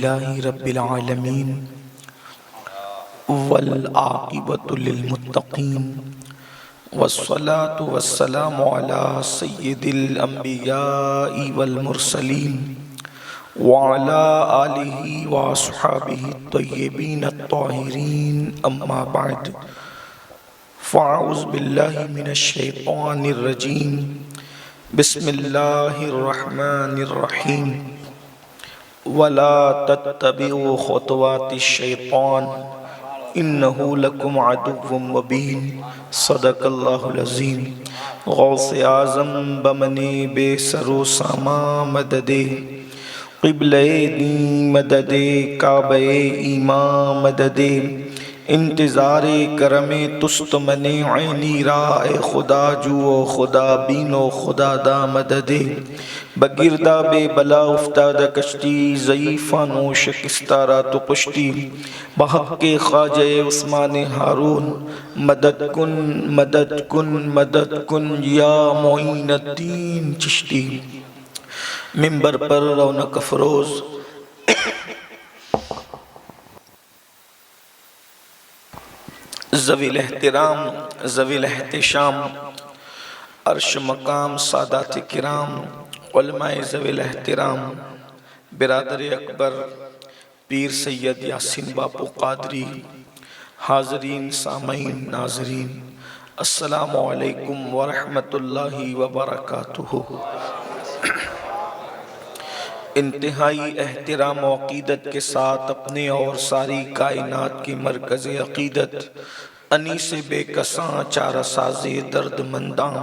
للہ رب العالمین والعاقبۃ للمتقین والصلاة والسلام علی سید الانبیاء والمرسلین وعلی آلہ واصحابہ الطیبین الطاہرین اما بعد فاعوذ باللہ من الشیطان الرجیم بسم اللہ الرحمن الرحیم وَلَا تَتَّبِعُوا خُطُوَاتِ الشَّيْطَانِ إِنَّهُ لَكُمْ عَدُوٌّ مُّبِينٌ صدق اللہ العظیم۔ غوث اعظم بمن بے سر و ساما مدد قبلہ دین مدد کعبہ ایمان مدد انتظار کرم تست من عینی را اے خدا جو و خدا بین و خدا دا مدد بگردہ بے بلا افتاد کشتی ضعیفان و شکستہ رات و پشتی بحق کے خواجہ عثمان ہارون مدد کن مدد کن مدد کن یا معین الدین چشتی۔ ممبر پر رونق افروز ذوی الاحترام ذوی الاحتشام عرش مقام سادات کرام علماء ذوی الاحترام برادر اکبر پیر سید یاسین باپو قادری حاضرین سامعین ناظرین السلام علیکم ورحمۃ اللہ وبرکاتہ۔ انتہائی احترام و عقیدت کے ساتھ اپنے اور ساری کائنات کی مرکز عقیدت انیس بے کساں چارہ ساز درد منداں،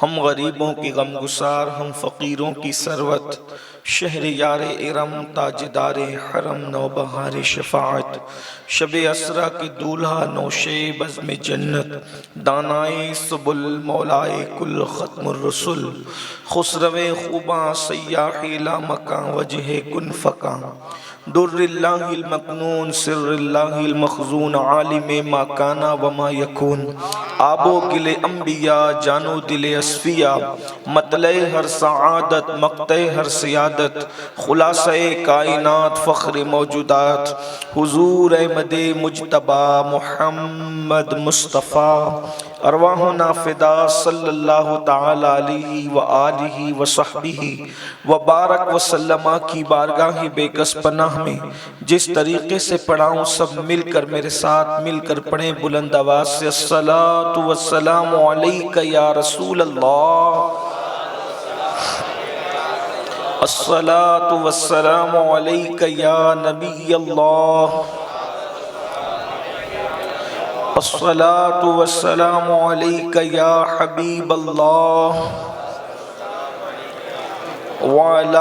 ہم غریبوں کی غم گسار، ہم فقیروں کی ثروت، شہر یار ارم تاجدار حرم نوبہار شفاعت، شب اسرا کی دولہا نوشے بزم جنت، دانائے سبل مولائے کل ختم الرسل، خسرو خوباں سیاحی لامکاں وجہ کن فکاں، در اللہ المکنون سر اللہ المخزون عالم ما کانا وما یکون، آب و گل انبیاء جانو دل اصفیاء، مطلع ہر سعادت مقطع ہر سیادت، خلاصہ کائنات فخر موجودات، حضور احمد مجتبی محمد مصطفیٰ، ارواحنا فدا صلی اللہ تعالی علیہ وآلہ وصحبہ وبارک وسلم کی بارگاہ بے کس پناہ میں جس طریقے سے پڑھاؤں سب مل کر میرے ساتھ مل کر پڑھیں بلند آواز سے الصلاۃ والسلام علیک یا رسول اللہ، الصلاۃ والسلام علیک یا نبی اللہ، الصلاۃ والسلام علیک یا حبیب اللہ، وعلی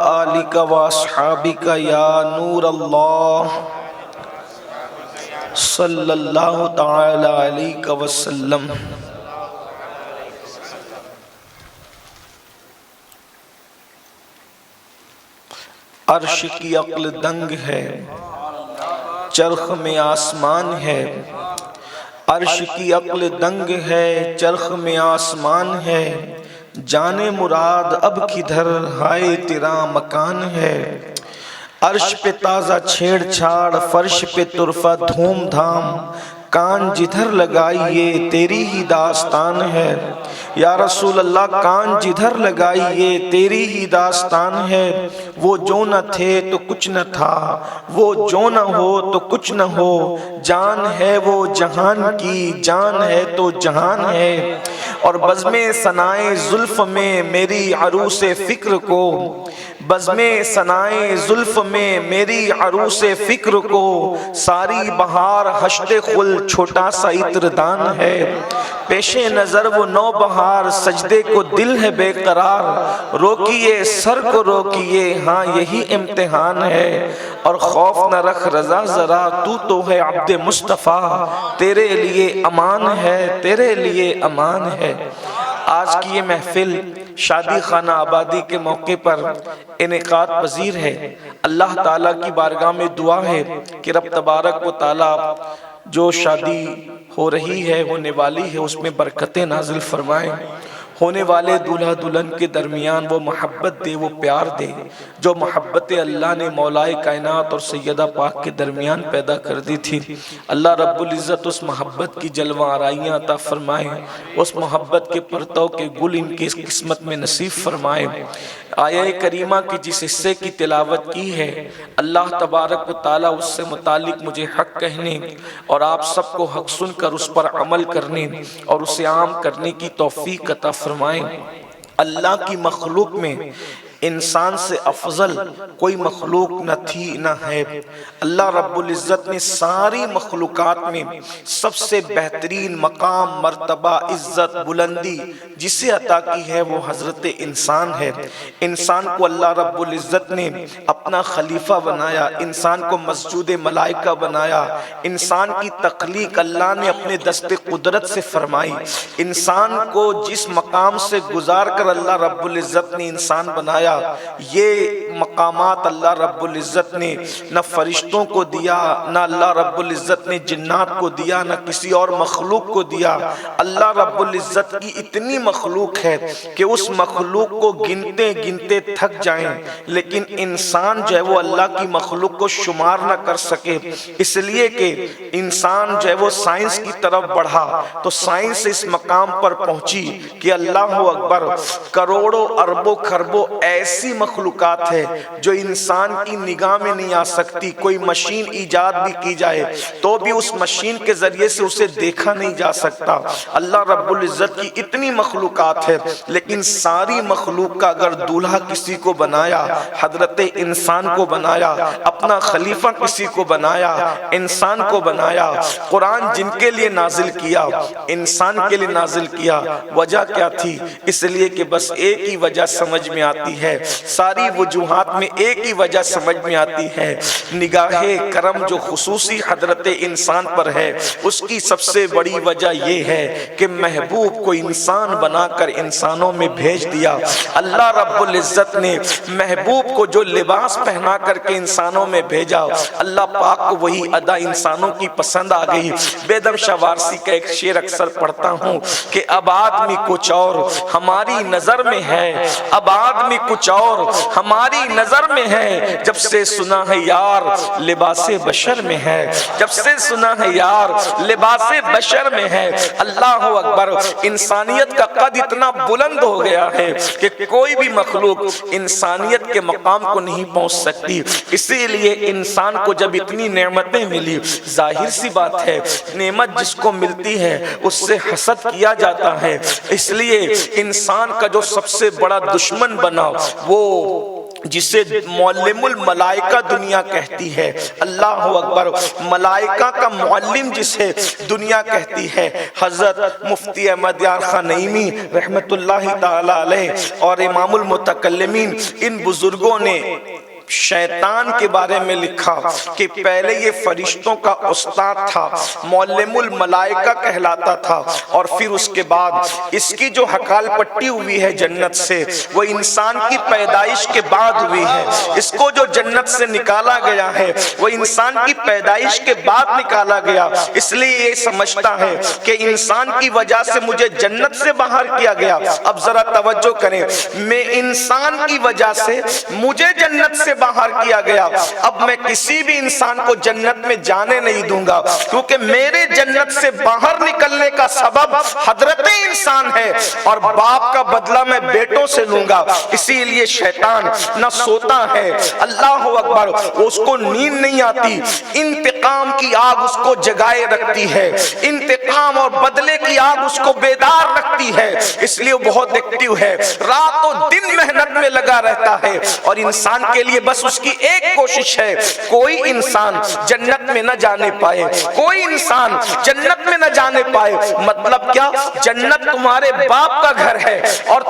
آلک واصحابک یا نور اللہ صلی اللہ تعالی علیہ وسلم۔ عرش کی عقل دنگ ہے چرخ میں آسمان ہے، عرش کی عقل دنگ ہے چرخ میں آسمان ہے، جانے مراد اب کدھر ہائے تیرا مکان ہے، عرش پہ تازہ چھیڑ چھاڑ فرش پہ طرفہ دھوم دھام، کان جدھر لگائیے تیری ہی داستان ہے، یا رسول اللہ کان جدھر لگائیے تیری ہی داستان ہے، وہ جو نہ تھے تو کچھ نہ تھا، وہ جو نہ ہو تو کچھ نہ ہو، جان ہے وہ جہان کی جان ہے تو جہان ہے، اور بزم ثنائے زلف میں میری عروس فکر کو، بزم ثنائے زلف میں میری عروس فکر کو، ساری بہار حشد خل چھوٹا سا عطردان ہے، پیش نظر وہ نو بہار سجدے کو دل ہے بے قرار، روکیے سر کو روکیے ہاں یہی امتحان ہے، اور خوف نہ رکھ رضا ذرا تو ہے عبد مصطفیٰ، تیرے لیے امان ہے تیرے لیے امان ہے۔ آج کی یہ محفل شادی خانہ آبادی کے موقع پر انعقاد پذیر ہے۔ اللہ تعالیٰ کی بارگاہ میں دعا ہے کہ رب تبارک و تعالیٰ جو شادی ہو رہی ہے ہونے والی ہے اس میں برکتیں نازل فرمائیں، ہونے والے دولہا دلہن کے درمیان وہ محبت دے، وہ پیار دے جو محبت اللہ نے مولائے کائنات اور سیدہ پاک کے درمیان پیدا کر دی تھی۔ اللہ رب العزت اس محبت کی جلوہ آرائیاں عطا فرمائے، اس محبت کے پرتو کے گل ان کی قسمت میں نصیب فرمائے۔ آیہ کریمہ کی جس حصے کی تلاوت کی ہے، اللہ تبارک و تعالیٰ اس سے متعلق مجھے حق کہنے اور آپ سب کو حق سن کر اس پر عمل کرنے اور اسے عام کرنے کی توفیق عطا فرمائیں۔ اللہ کی مخلوق میں انسان سے افضل کوئی مخلوق نہ تھی نہ ہے۔ اللہ رب العزت نے ساری مخلوقات میں سب سے بہترین مقام، مرتبہ، عزت، بلندی جسے عطا کی ہے وہ حضرت انسان ہے۔ انسان کو اللہ رب العزت نے اپنا خلیفہ بنایا، انسان کو مسجود ملائکہ بنایا، انسان کی تخلیق اللہ نے اپنے دست قدرت سے فرمائی۔ انسان کو جس مقام سے گزار کر اللہ رب العزت نے انسان بنایا، یہ مقامات اللہ رب العزت نے نہ فرشتوں کو دیا، نہ اللہ رب العزت نے جنات کو دیا، نہ کسی اور مخلوق کو دیا۔ اللہ رب العزت کی اتنی مخلوق ہے کہ اس مخلوق کو گنتے گنتے تھک جائیں، لیکن انسان جو ہے وہ اللہ کی مخلوق کو شمار نہ کر سکے، اس لیے کہ انسان جو ہے وہ سائنس کی طرف بڑھا تو سائنس اس مقام پر پہنچی کہ اللہ اکبر، کروڑوں اربوں خربوں ایسی مخلوقات ہے جو انسان کی نگاہ میں نہیں آ سکتی۔ کوئی مشین ایجاد بھی کی جائے تو بھی اس مشین کے ذریعے سے اسے دیکھا نہیں جا سکتا۔ اللہ رب العزت کی اتنی مخلوقات ہے، لیکن ساری مخلوق کا اگر دولہا کسی کو بنایا، حضرت انسان کو بنایا، اپنا خلیفہ کسی کو بنایا، انسان کو بنایا۔ قرآن جن کے لیے نازل کیا، انسان کے لیے نازل کیا، وجہ کیا تھی؟ اس لیے کہ بس ایک ہی وجہ سمجھ میں آتی ہے، ساری وجوہات میں ایک ہی وجہ سمجھ میں آتی ہے۔ نگاہ کرم جو خصوصی حضرت انسان پر ہے، اس کی سب سے بڑی وجہ یہ ہے کہ محبوب کو انسان بنا کر انسانوں میں بھیج دیا۔ اللہ رب العزت نے محبوب کو جو لباس پہنا کر کے انسانوں میں بھیجا، اللہ پاک کو وہی ادا انسانوں کی پسند آ گئی۔ بیدم شاہ وارسی کا ایک شعر اکثر پڑھتا ہوں کہ اب آدمی کچھ اور ہماری نظر میں ہے، اب آدمی کچھ اور ہماری نظر میں ہے، جب سے سنا ہے یار لباس بشر میں ہے، جب سے سنا ہے یار لباس بشر میں ہے۔ اللہ اکبر، انسانیت کا قد اتنا بلند ہو گیا ہے کہ کوئی بھی مخلوق انسانیت کے مقام کو نہیں پہنچ سکتی۔ اسی لیے انسان کو جب اتنی نعمتیں ملی، ظاہر سی بات ہے نعمت جس کو ملتی ہے اس سے حسد کیا جاتا ہے۔ اس لیے انسان کا جو سب سے بڑا دشمن بنا وہ جسے معلم الملائکہ دنیا کہتی ہے، اللہ اکبر، ملائکہ کا معلم جسے دنیا کہتی ہے، حضرت مفتی احمد یار خان نعیمی رحمت اللہ تعالی علیہ اور امام المتکلمین، ان بزرگوں نے شیطان کے بارے میں لکھا کہ پہلے یہ فرشتوں کا استاد تھا، معلم الملائکہ کہلاتا تھا، اور پھر اس کے بعد اس کی جو حقال پٹی ہوئی ہے جنت سے وہ انسان کی پیدائش کے بعد ہوئی ہے۔ اس کو جو جنت سے نکالا گیا ہے وہ انسان کی پیدائش کے بعد نکالا گیا، اس لیے یہ سمجھتا ہے کہ انسان کی وجہ سے مجھے جنت سے باہر کیا گیا۔ اب ذرا توجہ کریں، میں انسان کی وجہ سے مجھے جنت سے باہر کیا گیا، اب میں کسی بھی انسان کو جنت میں جانے نہیں دوں گا، کیونکہ میرے جنت سے باہر نکلنے کا سبب حضرت انسان ہے، اور باپ کا بدلہ میں بیٹوں سے لوں گا۔ اسی لیے شیطان نہ سوتا ہے، اللہ اکبر، اس کو نیند نہیں آتی، انتقام کی آگ اس کو جگائے رکھتی ہے، انتقام اور بدلے کی آگ اس کو بیدار رکھتی ہے، اس لیے وہ بہت ایکٹیو ہے، رات و دن محنت میں لگا رہتا ہے، اور انسان کے لیے بس اس کی ایک کوشش ہے، کوئی انسان جنت میں نہ جانے پائے، کوئی انسان جنت میں نہ جانے پائے۔ مطلب کیا؟ جنت تمہارے باپ کا گھر ہے اور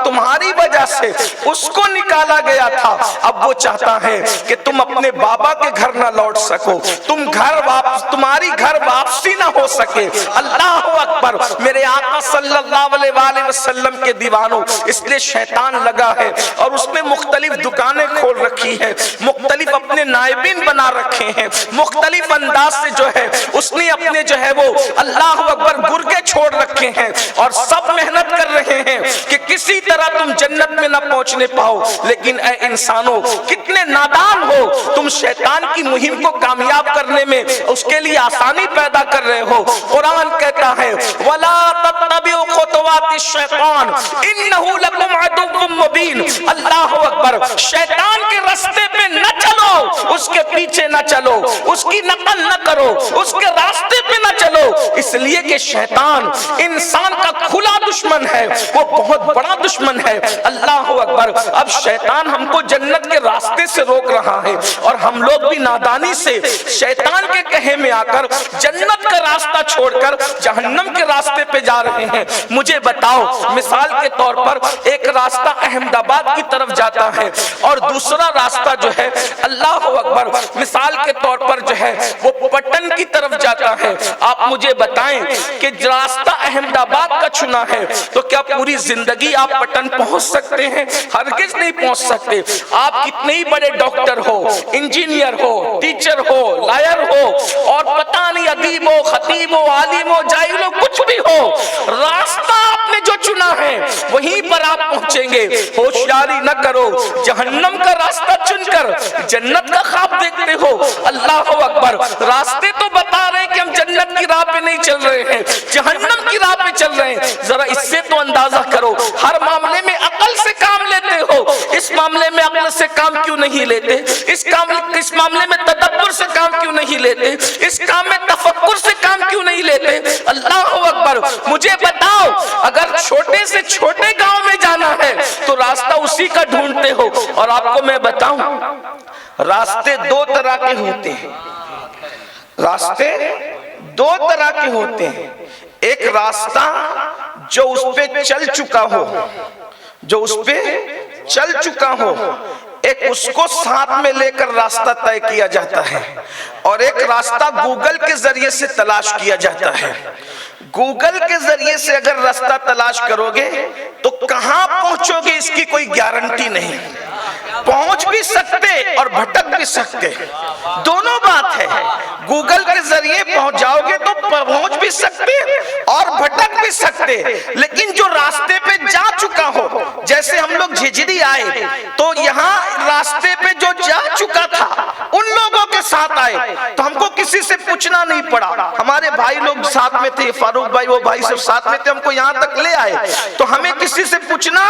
تمہاری وجہ سے اس کو نکالا گیا تھا، اب وہ چاہتا ہے کہ تم اپنے بابا کے گھر نہ لوٹ سکو، تمہاری گھر واپسی نہ ہو سکے۔ اللہ اکبر، میرے آقا صلی اللہ علیہ وآلہ وسلم کے دیوانوں، اس لیے شیطان لگا ہے اور اس نے مختلف دکانیں کھول رکھی رکھی ہے, مختلف اپنے نائبین بنا رکھے ہیں, مختلف انداز سے جو ہے اس نے اپنے جو ہے وہ اللہ اکبر گرگے چھوڑ رکھے ہیں, اور سب محنت کر رہے ہیں کہ کسی طرح تم جنت میں نہ پہنچنے پاؤ. لیکن اے انسانوں کتنے نادان ہو, تم شیطان کی مہم کو کامیاب کرنے میں اس کے لیے آسانی پیدا کر رہے ہو. قرآن کہتا ہے وَلَا تَتَّبِعُوا خُطُوَاتِ الشَّيْطَانِ إِنَّهُ لَكُمْ عَدُوٌّ مُّبِينٌ. اللہ اکبر, شیطان کے راستے پہ نہ چلو, اس کے پیچھے نہ چلو, اس کی نقل نہ کرو, اس کے راستے پہ نہ چلو, اس لیے کہ شیطان انسان کا کھلا دشمن ہے, وہ بہت بڑا دشمن ہے. اللہ اکبر, اب شیطان ہم کو جنت کے راستے سے روک رہا ہے, اور ہم لوگ بھی نادانی سے شیطان کے کہے میں آ کر جنت کا راستہ چھوڑ کر جہنم کے راستے پہ جا رہے ہیں. مجھے بتاؤ, مثال کے طور پر ایک راستہ احمد آباد کی طرف جاتا ہے اور دوسرا راستہ جو ہے اللہ اکبر مثال کے طور پر جو ہے وہ پٹن کی طرف جاتا ہے. آپ مجھے بتائیں کہ راستہ احمد آباد کا چنا ہے تو کیا پوری زندگی آپ پٹن پہنچ سکتے ہیں؟ ہرگز نہیں پہنچ سکتے. آپ کتنے ہی بڑے ڈاکٹر ہو, انجینئر ہو, ٹیچر ہو, لائر ہو, اور پتہ نہیں ادیب ہو, خطیب ہو, عالم ہو, جاہل ہو, کچھ بھی ہو, راستہ آپ نے جو چنا ہے وہیں پر آپ پہنچیں گے. ہوشیاری نہ کرو, جہنم کا راستہ چن کر جنت کا خواب دیکھتے ہو. اللہ اکبر, راستے تو بتا رہے ہیں کہ ہم جنت کی راہ پہ نہیں چل رہے ہیں, جہنم کی راہ پہ چل رہے ہیں. ذرا اس سے تو اندازہ کرو, ہر معاملے میں عقل سے کام لیتے ہو, اس معاملے میں عقل سے کام کیوں نہیں لیتے؟ اس معاملے میں تدبر سے کام کیوں نہیں لیتے؟ اس کام میں تفکر سے کام کیوں نہیں لیتے؟ اللہ اکبر, مجھے بتاؤ اگر چھوٹے سے چھوٹے گاؤں میں جانا ہے تو راستہ اسی کا ڈھونڈتے ہو. اور آپ کو میں بتاؤں, راستے دو طرح کے ہوتے ہیں, راستے دو طرح کے ہوتے ہیں. ایک راستہ جو اس پہ چل چکا ہو, جو اس پہ چل چکا ہو, ایک اس کو ساتھ میں لے کر راستہ طے کیا جاتا ہے, اور ایک راستہ گوگل کے ذریعے سے تلاش کیا جاتا ہے. گوگل کے ذریعے سے اگر راستہ تلاش کرو گے تو کہاں پہنچو گے اس کی کوئی گارنٹی نہیں. پہنچ بھی سکتے اور بھٹک بھی سکتے, دونوں بات ہے. گوگل کے ذریعے پہنچ جاؤ گے تو پہنچ بھی سکتے اور بھٹک بھی سکتے. لیکن جو راستے پہ جا چکا ہو, جیسے ہم لوگ جھجری آئے تو یہاں راستے پہ جو جا چکا تھا ان لوگوں کے ساتھ آئے تو ہم کو کسی سے پوچھنا نہیں پڑا. ہمارے بھائی لوگ ساتھ میں تھے, فاروق بھائی وہ بھائی سب ساتھ میں تھے, ہم کو یہاں تک لے آئے تو ہمیں کسی سے پوچھنا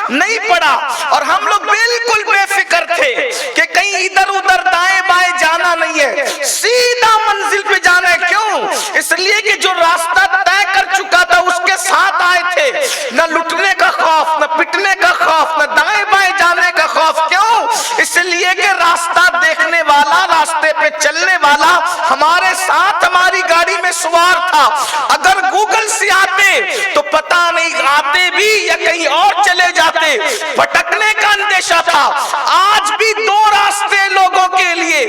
نہیں پڑا. اور ہم لوگ بالکل بے فکر تھے کہ کہیں ادھر ادھر دائیں بائیں جانا نہیں ہے, سیدھا منزل پہ جانا ہے. کیوں؟ اس لیے کہ جو راستہ طے کر چکا تھا اس کے ساتھ آئے تھے. نہ لٹنے کا خوف, نہ پٹنے کا خوف, نہ دائیں بائیں جانے کا خوف. کیوں؟ اس لیے کہ راستہ دیکھنے والا, راستے پہ چلنے والا ہمارے ساتھ ہماری گاڑی میں سوار تھا. اگر گوگل سے آتے تو پتہ نہیں آتے بھی یا کہیں اور چلے جاتے, بھٹکنے کا اندیشہ تھا. آج بھی دو راستے لوگوں کے لیے,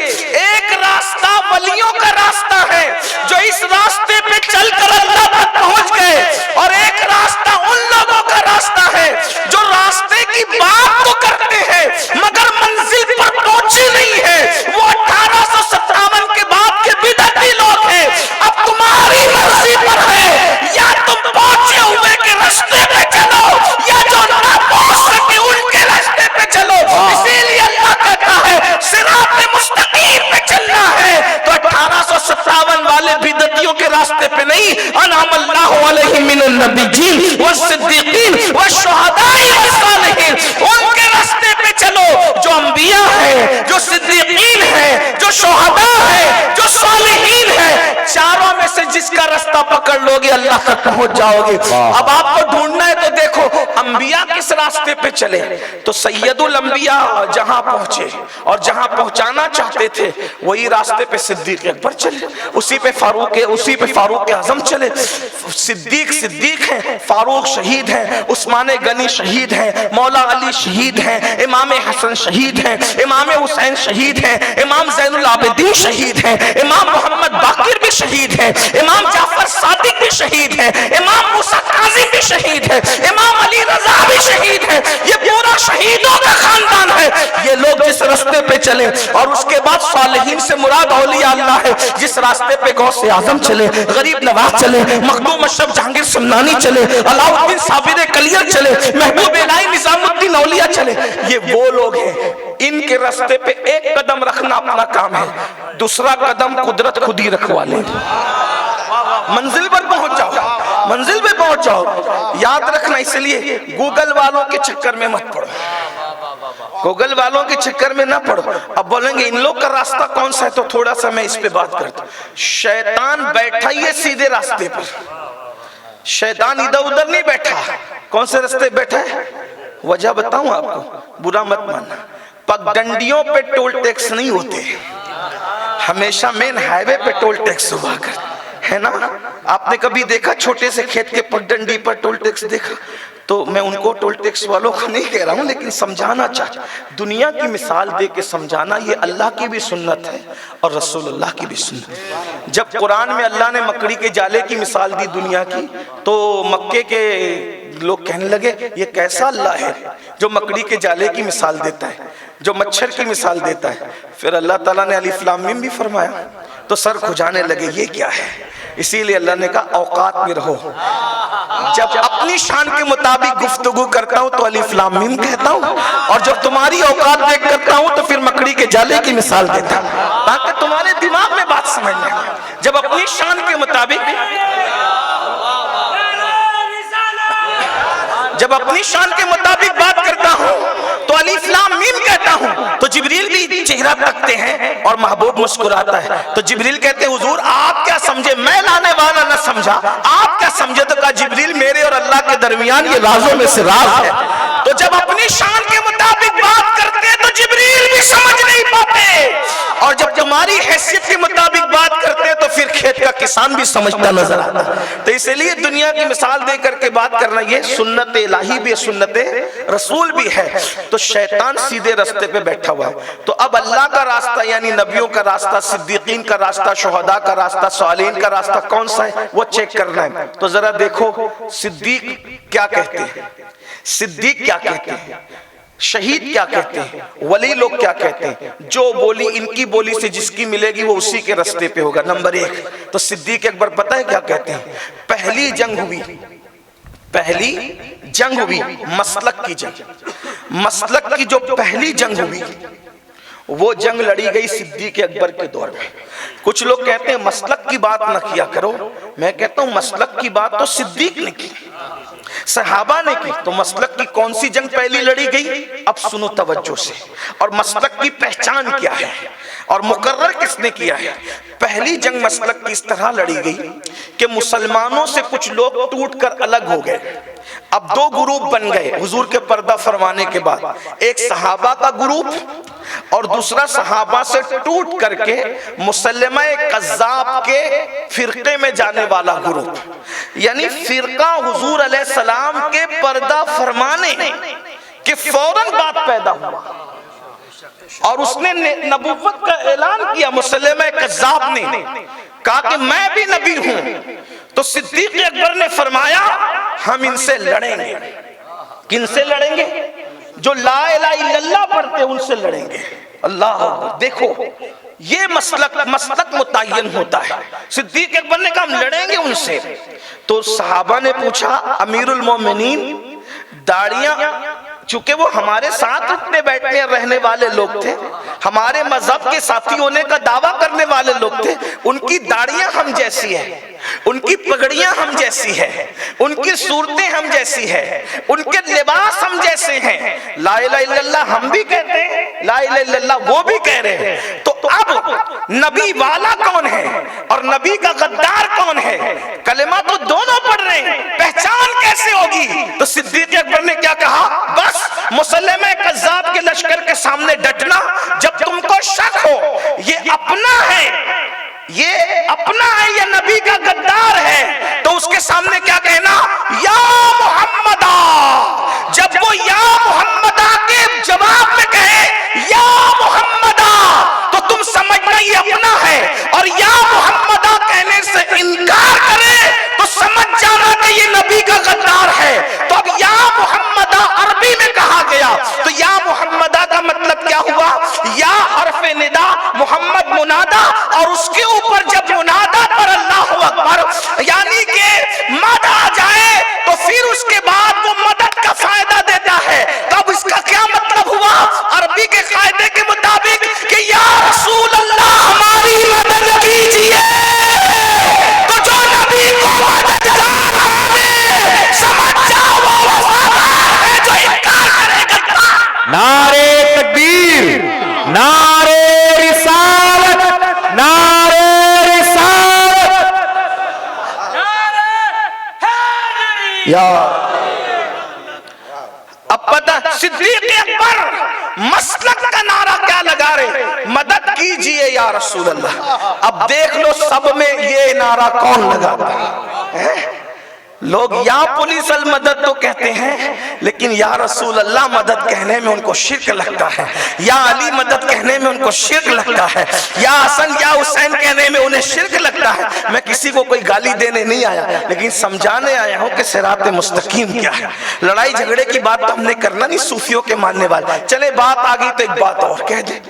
ایک راستہ ولیوں کا راستہ ہے جو اس راستے پہ چل کر اللہ تک پہنچ گئے, اور ایک راستہ ان لوگوں کا راستہ ہے جو راستے کی بات تو کرتے ہیں مگر منزل پر پہنچے نہیں ہے. وہ 1857 کے بعد کے بدعتی لوگ ہیں. اب تمہاری مرضی پر ہے, یا تم پہنچے ہوئے کے راستے پہ چلو یا جو نہ پہنچ سکے ان کے راستے پہ چلو. اسی لیے اللہ کہتا ہے صراط مستقیم پہ چلنا ہے. تو 1857 والے بدعتیوں کے راستے پہ نہیں, انعم اللہ علیہم من النبیین والصدیقین والشہداء والصالحین, ان کے راستے پہ چلو جو انبیاء ہیں, جو صدیقین ہیں, جو شہداء ہیں, جو صالحین ہیں. چاروں میں سے جس کا راستہ پکڑ لو گے اللہ تک پہنچ جاؤ گے. اب آپ کو ڈھونڈنا ہے تو دیکھو انبیاء کس راستے پہ چلے. تو سید الانبیاء جہاں پہنچے اور جہاں پہنچانا چاہتے تھے وہی راستے پہ صدیق اکبر چلے, اسی پہ فاروق اعظم چلے. صدیق ہیں, فاروق شہید ہیں, عثمان غنی شہید ہیں, مولا علی شہید ہیں, امام حسن شہید ہیں, امام حسین شہید ہیں, امام زین العابدین شہید ہیں, امام محمد باقر بھی شہید ہیں, امام جعفر صادق بھی شہید ہے، امام موسیٰ کاظم بھی شہید ہے، امام علی رضا بھی شہید ہے، یہ پورا شہیدوں کا خاندان ہے۔ یہ لوگ جس راستے پہ چلے، اور اس کے بعد صالحین سے مراد اولیاء اللہ ہے، جس راستے پہ غوث اعظم چلے، غریب نواز چلے، مخدوم اشرف جہانگیر سمنانی چلے، علاؤ الدین صابر کلیر چلے، محبوب الہی نظام الدین اولیاء چلے، یہ وہ لوگ ہیں۔ ان کے راستے پہ ایک قدم رکھنا اپنا کام ہے، دوسرا قدم قدرت خود ہی رکھوا لے۔ منزل پر پہنچ جاؤ، منزل پہ پہنچ جاؤ۔ یاد رکھنا، اس لیے گوگل والوں کے چکر میں مت پڑو، گوگل والوں کے چکر میں نہ پڑو۔ اب بولیں گے ان لوگ کا راستہ کون سا ہے، تو تھوڑا سا میں اس پہ بات کرتا ہوں۔ شیطان بیٹھا ہی ہے سیدھے راستے پر، شیطان ادھر ادھر نہیں بیٹھا۔ کون سے راستے بیٹھا ہے؟ وجہ بتاؤں آپ کو، برا مت ماننا۔ پگڈنڈیوں پہ ٹول ٹیکس نہیں ہوتے، ہمیشہ مین ہائی وے پہ ٹول ٹیکس ہوا کرتا ہے نا۔ آپ نے کبھی دیکھا چھوٹے سے کھیت کے پگڈنڈی پر ٹول ٹیکس دیکھا؟ تو میں ان کو ٹول ٹیکس والوں کو نہیں کہہ رہا ہوں، لیکن سمجھانا چاہتا، دنیا کی مثال دے کے سمجھانا، یہ اللہ کی بھی سنت ہے اور رسول اللہ کی بھی سنت ہے۔ جب قرآن میں اللہ نے مکڑی کے جالے کی مثال دی دنیا کی، تو مکے کے لوگ کہنے لگے یہ کیسا اللہ ہے جو مکڑی کے جالے کی مثال دیتا ہے، جو مچھر کی مثال دیتا ہے۔ پھر اللہ تعالیٰ نے الف لام میم بھی فرمایا، تو سر کھجانے لگے یہ کیا ہے۔ اسی لیے اللہ نے کہا اوقات میں رہو، جب اپنی شان کے مطابق گفتگو کرتا ہوں تو الف لام میم کہتا ہوں، اور جب تمہاری اوقات دیکھ کرتا ہوں تو پھر مکڑی کے جالے کی مثال دیتا ہوں، تاکہ تمہارے دماغ میں بات سمجھ لیں۔ جب اپنی شان کے مطابق، جب اپنی شان کے مطابق بات کرتا ہوں تو الف لام میم کہتا ہوں، تو جبریل بھی چہرہ تکتے ہیں اور محبوب مسکراتا ہے۔ تو جبریل کہتے ہیں حضور آپ کیا سمجھے، میں لانے والا نہ سمجھا، آپ کیا سمجھے؟ تو کہا جبریل میرے اور اللہ کے درمیان یہ رازوں میں سے راز ہے۔ تو جب اپنی شان کے مطابق بات کرتے ہیں تو جبریل بھی سمجھ نہیں پاتے، اور جب تمہاری حیثیت کے مطابق بات کرتے ہیں تو پھر کھیت کا کسان بھی سمجھتا نظر آتا۔ تو اس لیے دنیا کی مثال دے کر کے بات کرنا یہ سنت الہی بھی، سنت رسول بھی ہے۔ تو شیطان سیدھے راستے پہ بیٹھا ہوا ہے۔ تو اب اللہ کا راستہ یعنی نبیوں کا راستہ، صدیقین کا راستہ، شہداء کا راستہ، صالحین کا راستہ کون سا ہے وہ چیک کرنا ہے۔ تو ذرا دیکھو صدیق کیا کہتے ہیں، صدیق کیا کہتے ہیں، شہید کیا کہتے ہیں، ولی لوگ کیا کہتے ہیں۔ جو بولی ان کی بولی سے جس کی ملے گی وہ اسی کے راستے پہ ہوگا۔ نمبر ایک تو صدیق اکبر پتہ ہے کیا کہتے ہیں؟ پہلی جنگ ہوئی، پہلی جنگ ہوئی مسلک کی جنگ، مسلک کی جو پہلی جنگ ہوئی وہ جنگ لڑی گئی صدیق اکبر کے دور میں۔ کچھ لوگ کہتے ہیں مسلک کی بات نہ کیا کرو، میں کہتا ہوں مسلک کی بات تو صدیق نے کی، صحابہ نے کی۔ تو مسلک کی کون سی جنگ پہلی لڑی گئی؟ اب سنو توجہ سے، اور مسلک کی پہچان کیا ہے اور مقرر کس نے کیا ہے۔ پہلی جنگ مسلک کی اس طرح لڑی گئی کہ مسلمانوں سے کچھ لوگ ٹوٹ کر الگ ہو گئے۔ اب دو گروپ بن گئے حضور کے پردہ فرمانے کے بعد، ایک صحابہ کا گروپ اور دوسرا صحابہ سے ٹوٹ کر کے مسلمہ کذاب کے فرقے میں جانے والا گروپ، یعنی فرقہ حضور علیہ السلام کے پردہ فرمانے کے فوراً بعد پیدا ہوا، اور اس نے نبوت کا اعلان کیا۔ مسلمہ کذاب نے کہا کہ میں بھی نبی ہوں، تو صدیق اکبر نے فرمایا ہم ان سے لڑیں گے۔ کن سے لڑیں گے؟ جو لا الہ الا اللہ پڑھتے ان سے لڑیں گے۔ اللہ دیکھو یہ مسلک متعین ہوتا ہے۔ صدیق اکبر نے کہا ہم لڑیں گے ان سے۔ تو صحابہ نے پوچھا امیر المومنین داڑیاں، چونکہ وہ ہمارے ساتھ اٹھنے بیٹھنے رہنے والے لوگ تھے، ہمارے مذہب کے ساتھی ہونے کا دعویٰ کرنے والے لوگ تھے، ان کی داڑیاں ہم جیسی ہیں، ان کی پگڑیاں ہم جیسی ہیں، ان کی صورتیں ہم جیسی ہیں، ان کے لباس ہم جیسے ہیں، لا الہ الا اللہ ہم بھی کہتے ہیں، لا الہ الا اللہ وہ بھی کہہ رہے ہیں۔ تو اب نبی والا کون ہے اور نبی کا غدار کون ہے؟ کلمہ تو دونوں پڑھ رہے ہیں، پہچان کیسے ہوگی؟ تو صدیق اکبر نے کیا کہا؟ بس مسلمہ کذاب کے لشکر کے سامنے ڈٹنا، جب تم کو شک ہو یہ اپنا ہے، یہ اپنا ہے، یہ نبی کا غدار ہے، تو اس کے سامنے کیا کہنا؟ یا محمدہ۔ جب وہ یا محمدہ کے جواب میں کہے یا محمدہ تو تم سمجھنا یہ اپنا ہے، اور یا محمدہ کہنے سے انکار کرے تو کا غدار ہے. تو اب یا محمدہ عربی میں کہا گیا تو یا محمدہ کا مطلب کیا ہوا؟ یا حرف ندا، محمد منادا، اور اس کے اوپر جب منادا پر اللہ اکبر یعنی کہ مد آ جائے تو پھر اس کے بعد وہ مدد کا فائدہ دیتا ہے. تو اب اس کا کیا مطلب ہوا عربی کے قاعدے کے مطابق کہ یا رسول اللہ ہماری مدد کیجئے. تو جو نبی کو مددگار ہے سمجھ جاؤ وہ وفادار ہے جو انکار کرے گا. نعرے تکبیر، نعرے رسالت، نعرے رسالت. یا اب پتہ صدیق اکبر مسلک کا نعرہ کیا لگا رہے؟ مدد کیجئے یا رسول اللہ. اب دیکھ لو سب میں یہ نعرہ کون لگاتا ہے؟ لوگ یا پولیس المدد تو کہتے ہیں لیکن یا رسول اللہ مدد کہنے میں ان کو شرک لگتا ہے. یا علی مدد کہنے میں ان کو شرک لگتا ہے. یا حسن یا حسین کہنے میں انہیں شرک لگتا ہے. میں کسی کو کوئی گالی دینے نہیں آیا لیکن سمجھانے آیا ہوں کہ صراط مستقیم کیا ہے. لڑائی جھگڑے کی بات تو ہم نے کرنا نہیں صوفیوں کے ماننے والے. چلے بات آ گئی تو ایک بات اور کہہ دیں.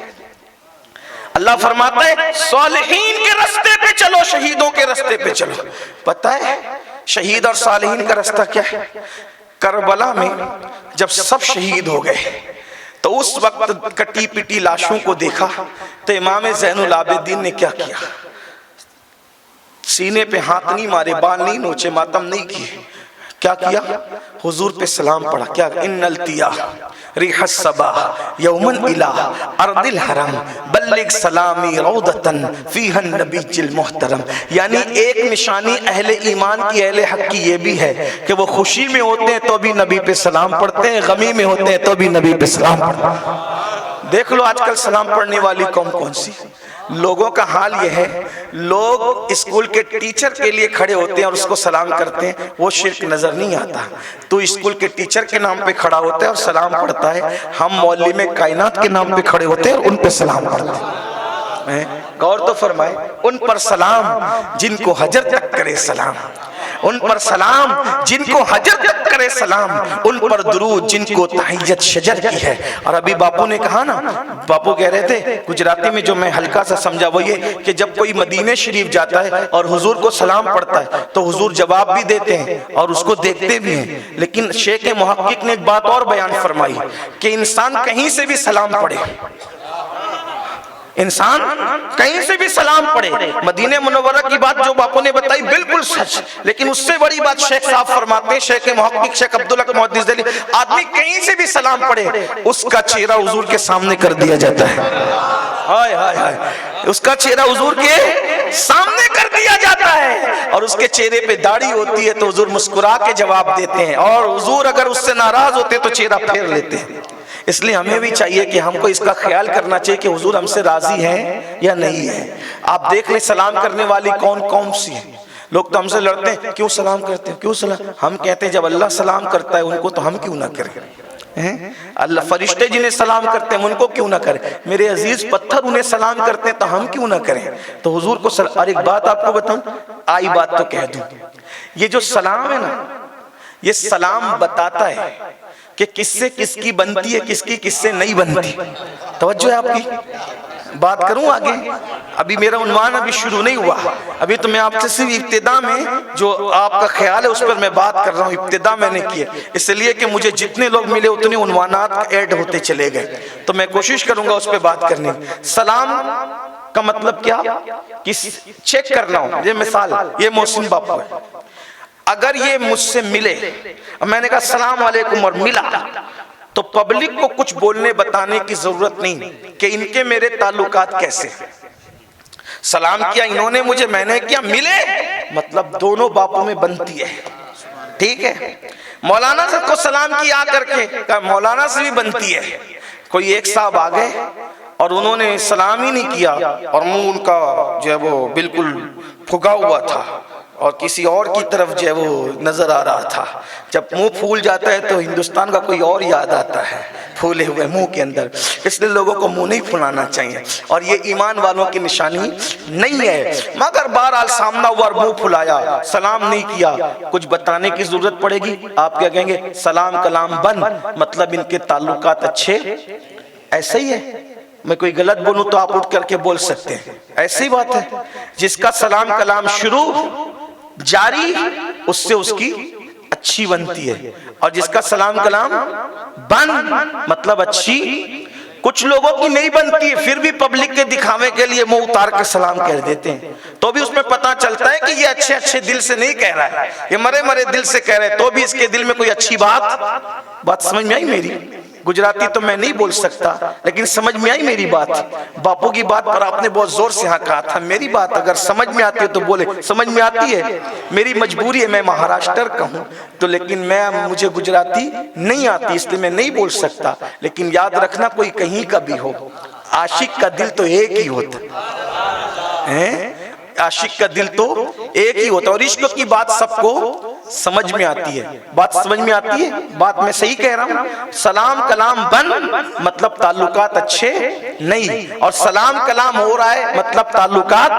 اللہ فرماتا ہے صالحین کے رستے پہ چلو، شہیدوں کے رستے پہ چلو. پتہ ہے شہید اور صالحین کا رستہ کیا ہے؟ کربلا میں جب سب شہید ہو گئے تو اس وقت کٹی پٹی لاشوں کو دیکھا تو امام زین العابدین نے کیا کیا؟ سینے پہ ہاتھ نہیں مارے، بال نہیں نوچے، ماتم نہیں کیے. کیا کیا؟ حضور پہ سلام پڑھا. کیا ان التیا ریح الصبا یومن الہ ارض الحرم بلغ سلامی روضتن فیہا النبی المحترم. یعنی ایک نشانی اہل ایمان کی، اہل حق کی یہ بھی ہے کہ وہ خوشی میں ہوتے ہیں تو بھی نبی پہ سلام پڑھتے ہیں، غمی میں ہوتے ہیں تو بھی نبی پہ سلام پڑھتے ہیں. دیکھ لو آج کل سلام پڑھنے والی قوم کون سی. لوگوں کا حال یہ ہے لوگ اسکول کے ٹیچر کے لیے کھڑے ہوتے ہیں اور اس کو سلام کرتے ہیں، وہ شرک نظر نہیں آتا. تو اسکول کے ٹیچر کے نام پہ کھڑا ہوتا ہے اور سلام پڑھتا ہے. ہم معلم کائنات کے نام پہ کھڑے ہوتے ہیں اور ان پہ سلام پڑھتے ہیں. غور تو فرمائے، ان پر سلام جن کو حجر تک کرے سلام، ان پر سلام جن کو حجر تک کرے سلام، ان پر درود جن کو تحیت شجر کی ہے. اور ابھی باپو نے کہا نا، باپو کہہ رہے تھے گجراتی میں جو میں ہلکا سا سمجھا وہ یہ کہ جب کوئی مدینے شریف جاتا ہے اور حضور کو سلام پڑھتا ہے تو حضور جواب بھی دیتے ہیں اور اس کو دیکھتے بھی ہیں. لیکن شیخ محقق نے ایک بات اور بیان فرمائی کہ انسان کہیں سے بھی سلام پڑھے، انسان کہیں سے بھی سلام پڑھے. مدینہ منورہ کی بات جو باپو نے بتائی بالکل سچ، لیکن اس سے بڑی بات شیخ صاحب فرماتے ہیں، شیخ محقق شیخ عبداللہ محدث دہلوی، آدمی کہیں سے بھی سلام پڑھے اس کا چہرہ حضور کے سامنے کر دیا جاتا ہے. ہائے ہائے ہائے، اس کا چہرہ حضور کے سامنے کر دیا جاتا ہے. اور اس کے چہرے پہ داڑھی ہوتی ہے تو حضور مسکرا کے جواب دیتے ہیں، اور حضور اگر اس سے ناراض ہوتے تو چہرہ پھیر لیتے ہیں. اس لیے ہمیں بھی چاہیے کہ ہم کو اس کا خیال کرنا چاہیے کہ حضور ہم سے راضی ہیں یا نہیں ہیں. آپ دیکھ لیں سلام کرنے والی کون سی ہیں. لوگ تو ہم سے لڑتے ہیں کیوں سلام کرتے ہیں، کیوں سلام. ہم کہتے ہیں جب اللہ سلام کرتا ہے ان کو تو ہم کیوں نہ کریں. اللہ فرشتے جنہیں سلام کرتے ہیں ان کو کیوں نہ کریں. میرے عزیز پتھر انہیں سلام کرتے ہیں تو ہم کیوں نہ کریں. تو حضور کو سلام. اور ایک بات آپ کو بتاؤں، آئی بات تو کہہ دوں، یہ جو سلام ہے نا یہ سلام بتاتا ہے کہ کس سے کس کی بنتی ہے، کس کی کس سے نہیں بنتی. توجہ ہے آپ کی. بات کروں آگے، ابھی میرا عنوان ابھی شروع نہیں ہوا، ابھی تو میں آپ سے صرف ابتدا میں جو آپ کا خیال ہے اس پر میں بات کر رہا ہوں. ابتدا میں نے کیا اس لیے کہ مجھے جتنے لوگ ملے اتنے عنوانات ایڈ ہوتے چلے گئے، تو میں کوشش کروں گا اس پہ بات کرنے. سلام کا مطلب کیا چیک کرنا ہوں. یہ مثال، یہ محسن باپو ہے، اگر یہ مجھ سے ملے میں نے کہا السلام علیکم اور ملا تو پبلک کو کچھ بولنے بتانے کی ضرورت نہیں کہ ان کے میرے تعلقات کیسے. سلام کیا انہوں نے مجھے، میں نے کیا، ملے مطلب دونوں باپوں میں بنتی ہے. ٹھیک ہے. مولانا سے کو سلام کیا آ کر کے، کہا مولانا سے بھی بنتی ہے. کوئی ایک صاحب آ گئے اور انہوں نے سلام ہی نہیں کیا اور منہ ان کا جو ہے وہ بالکل پھگا ہوا تھا اور کسی اور کی طرف جو ہے وہ نظر آ رہا تھا. جب منہ پھول جاتا ہے تو ہندوستان کا کوئی اور یاد آتا ہے پھولے ہوئے منہ کے اندر. اس لیے لوگوں کو منہ نہیں پھلانا چاہیے اور یہ ایمان والوں کی نشانی نہیں ہے. مگر بہرحال سامنا ہوا اور منہ پھلایا, سلام نہیں کیا. کچھ بتانے کی ضرورت پڑے گی؟ آپ کیا کہیں گے؟ سلام کلام بند, مطلب ان کے تعلقات اچھے. ایسا ہی ہے. میں کوئی غلط بولوں تو آپ اٹھ کر کے بول سکتے ہیں. ایسی بات ہے. جس کا سلام کلام شروع جاری اس سے اس کی اچھی بنتی ہے, اور جس کا سلام کلام بند مطلب اچھی کچھ لوگوں کی نہیں بنتی ہے, پھر بھی پبلک کے دکھاوے کے لیے منہ اتار کے سلام کہہ دیتے ہیں. تو بھی اس میں پتا چلتا ہے کہ یہ اچھے اچھے دل سے نہیں کہہ رہا ہے, یہ مرے مرے دل سے کہہ رہے ہیں. تو بھی اس کے دل میں کوئی اچھی بات سمجھ میں آئی میری؟ گجراتی تو میں نہیں بول سکتا لیکن سمجھ میں آئی میری بات. باپو کی بات پر آپ نے بہت زور سے ہاں کہا تھا. میری بات اگر سمجھ میں آتی ہے تو بولے. سمجھ میں آتی ہے؟ میری مجبوری ہے, میں مہاراشٹر کا ہوں تو, لیکن مجھے گجراتی نہیں آتی اس لیے میں نہیں بول سکتا. لیکن یاد رکھنا کوئی کہیں کا بھی ہو, عاشق کا دل تو ایک ہی ہوتا ہے. عاشق کا دل تو ایک ہی ہوتا ہے, اور عشق کی بات سب کو سمجھ میں آتی ہے. بات سمجھ میں آتی ہے؟ بات میں صحیح کہہ رہا ہوں. سلام کلام بند مطلب تعلقات اچھے نہیں, اور سلام کلام ہو رہا ہے مطلب تعلقات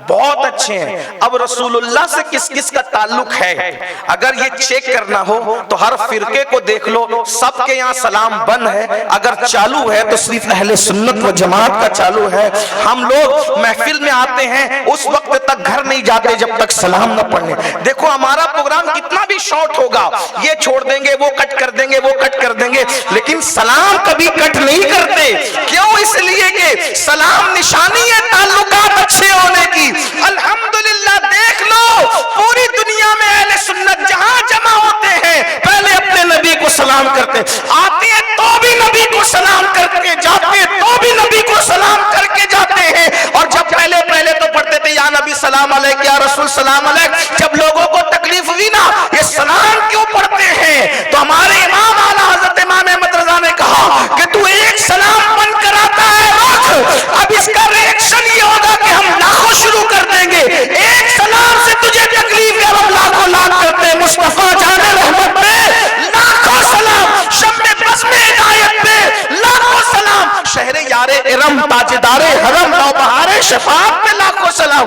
بہت اچھے ہیں. اب رسول اللہ سے کس کس کا تعلق ہے اگر یہ چیک کرنا ہو تو ہر فرقے کو دیکھ لو, سب کے یہاں سلام بند ہے. اگر چالو ہے تو صرف اہل سنت و جماعت کا چالو ہے. ہم لوگ محفل میں آتے ہیں اس وقت تک گھر نہیں جاتے جب تک سلام نہ پڑھنے. دیکھو ہمارا پروگرام کتنا بھی شارٹ ہوگا, یہ چھوڑ دیں گے, وہ کٹ کر دیں گے, وہ کٹ کر دیں گے, لیکن سلام کبھی کٹ نہیں کرتے. کیوں؟ اس لیے کہ سلام نشانی ہے تعلقات اچھے ہونے کی. الحمدللہ دیکھ لو پوری دنیا میں اہل سنت جہاں جمع ہوتے ہیں پہلے اپنے نبی کو سلام کرتے, آتے ہیں تو بھی نبی کو سلام کر کے جاتے ہیں, تو بھی نبی کو سلام کر کے جاتے ہیں. اور جب پہلے تو پڑھتے تھے یا نبی سلام علیک, یا رسول سلام علیک. جب لوگوں کو تکلیف ہوئی نا یہ سلام کیوں پڑھتے ہیں, تو ہمارے امام اعلیٰ حضرت امام احمد رضا نے کہا کہ تو ایک سلام بند کراتا ہے رکھ, اب اس کا ریئیکشن یہ ہوگا کہ ہم لاکھوں شروع کر دیں گے. ایک سلام سے تجھے تکلیف ہے, ہم لاکھوں لاکھ کرتے ہیں. مصطفیٰ جان رحمت پہ لاکھوں سلام, شمع بزم ہدایت پہ لاکھوں سلام, شہر یار ارم تاجدار حرم نوبہار شفاعت پہ لاکھوں سلام.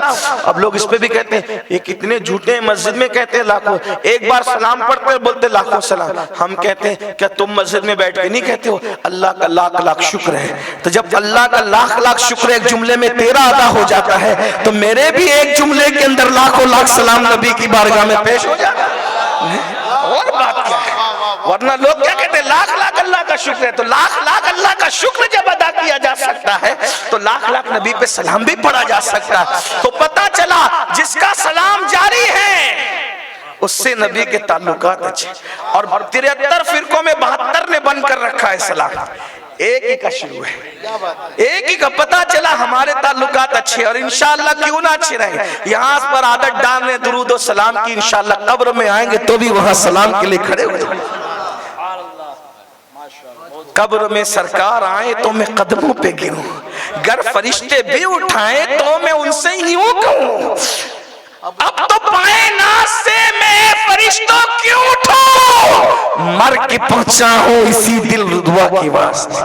اب لوگ اس پہ بھی کہتے ہیں یہ کتنے جھوٹے ہیں, مسجد میں کہتے ہیں لاکھوں, ایک بار سلام پڑھتے ہیں بولتے لاکھوں سلام. ہم کہتے ہیں کیا تم مسجد میں بیٹھ کے نہیں کہتے ہو اللہ کا لاکھ لاکھ شکر ہے؟ تو جب اللہ کا لاکھ لاکھ شکر ایک جملے میں تیرا ادا ہو جاتا ہے تو میرے بھی ایک جملے کے اندر لاکھوں لاکھ سلام نبی کی بارگاہ میں پیش ہو جاتا ہے. اور بات کیا ہے؟ ورنہ لوگ کیا کہتے ہیں لاکھ لاکھ اللہ کا شکر ہے. تو لاکھ لاکھ اللہ کا شکر جب ادا کیا جا سکتا ہے تو لاکھ لاکھ نبی پہ سلام بھی پڑھا جا سکتا ہے. تو پتا چلا جس کا سلام جاری ہے اس سے نبی کے تعلقات اچھے. اور 73 فرقوں میں 72 نے بن کر رکھا ہے سلام, ایک ہی کا شروع ہے, ایک ہی کا. پتا چلا ہمارے تعلقات اچھے, اور انشاءاللہ کیوں نہ اچھے رہیں. یہاں پر عادت ڈالنے درود و سلام کی, انشاءاللہ قبر میں آئیں گے تو بھی وہاں سلام کے لیے کھڑے ہوئے. قبر میں سرکار آئے تو میں قدموں پہ گروں, گر فرشتے بھی اٹھائیں تو میں ان سے یوں کہوں اب تو پائے ناز سے میں فرشتوں کیوں اٹھوں, مر کے پہنچا ہوں اسی دل ربا کے واسطے,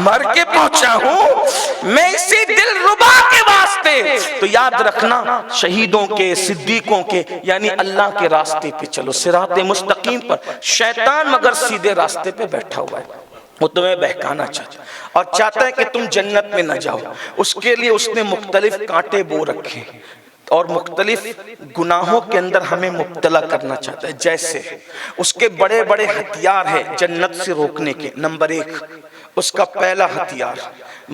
مر کے پہنچا ہوں میں اسی دل ربا کے واسطے. تو یاد رکھنا شہیدوں کے, صدیقوں کے, یعنی اللہ کے راستے پہ چلو, صراط مستقیم پر. شیطان مگر سیدھے راستے پہ بیٹھا ہوا ہے, وہ تمہیں بہکانا چاہتا اور چاہتا ہے کہ تم جنت میں نہ جاؤ. اس کے لیے اس نے مختلف کانٹے بو رکھے اور مختلف گناہوں کے اندر ہمیں مبتلا کرنا چاہتا ہے. جیسے اس کے بڑے بڑے ہتھیار ہیں جنت سے روکنے کے. نمبر 1 اس کا پہلا ہتھیار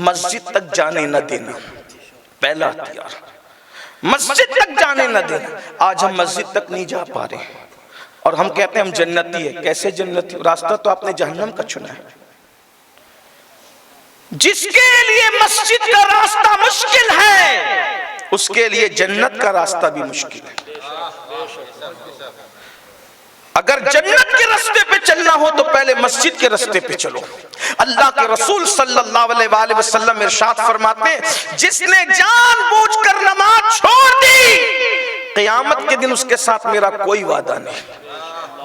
مسجد تک جانے نہ دینا. پہلا ہتھیار مسجد تک جانے نہ دینا. آج ہم مسجد تک نہیں جا پا رہے اور ہم کہتے ہیں ہم جنتی ہیں. کیسے جنتی؟ راستہ تو آپ نے جہنم کا چنا ہے. جس کے لیے مسجد کا راستہ مشکل ہے اس کے لیے جنت کا راستہ بھی مشکل ہے. اگر جنت کے راستے پہ چلنا ہو تو پہلے مسجد کے راستے پہ چلو. اللہ کے رسول صلی اللہ علیہ وآلہ وسلم ارشاد فرماتے ہیں جس نے جان بوجھ کر نماز چھوڑ دی قیامت کے دن اس کے ساتھ میرا کوئی وعدہ نہیں۔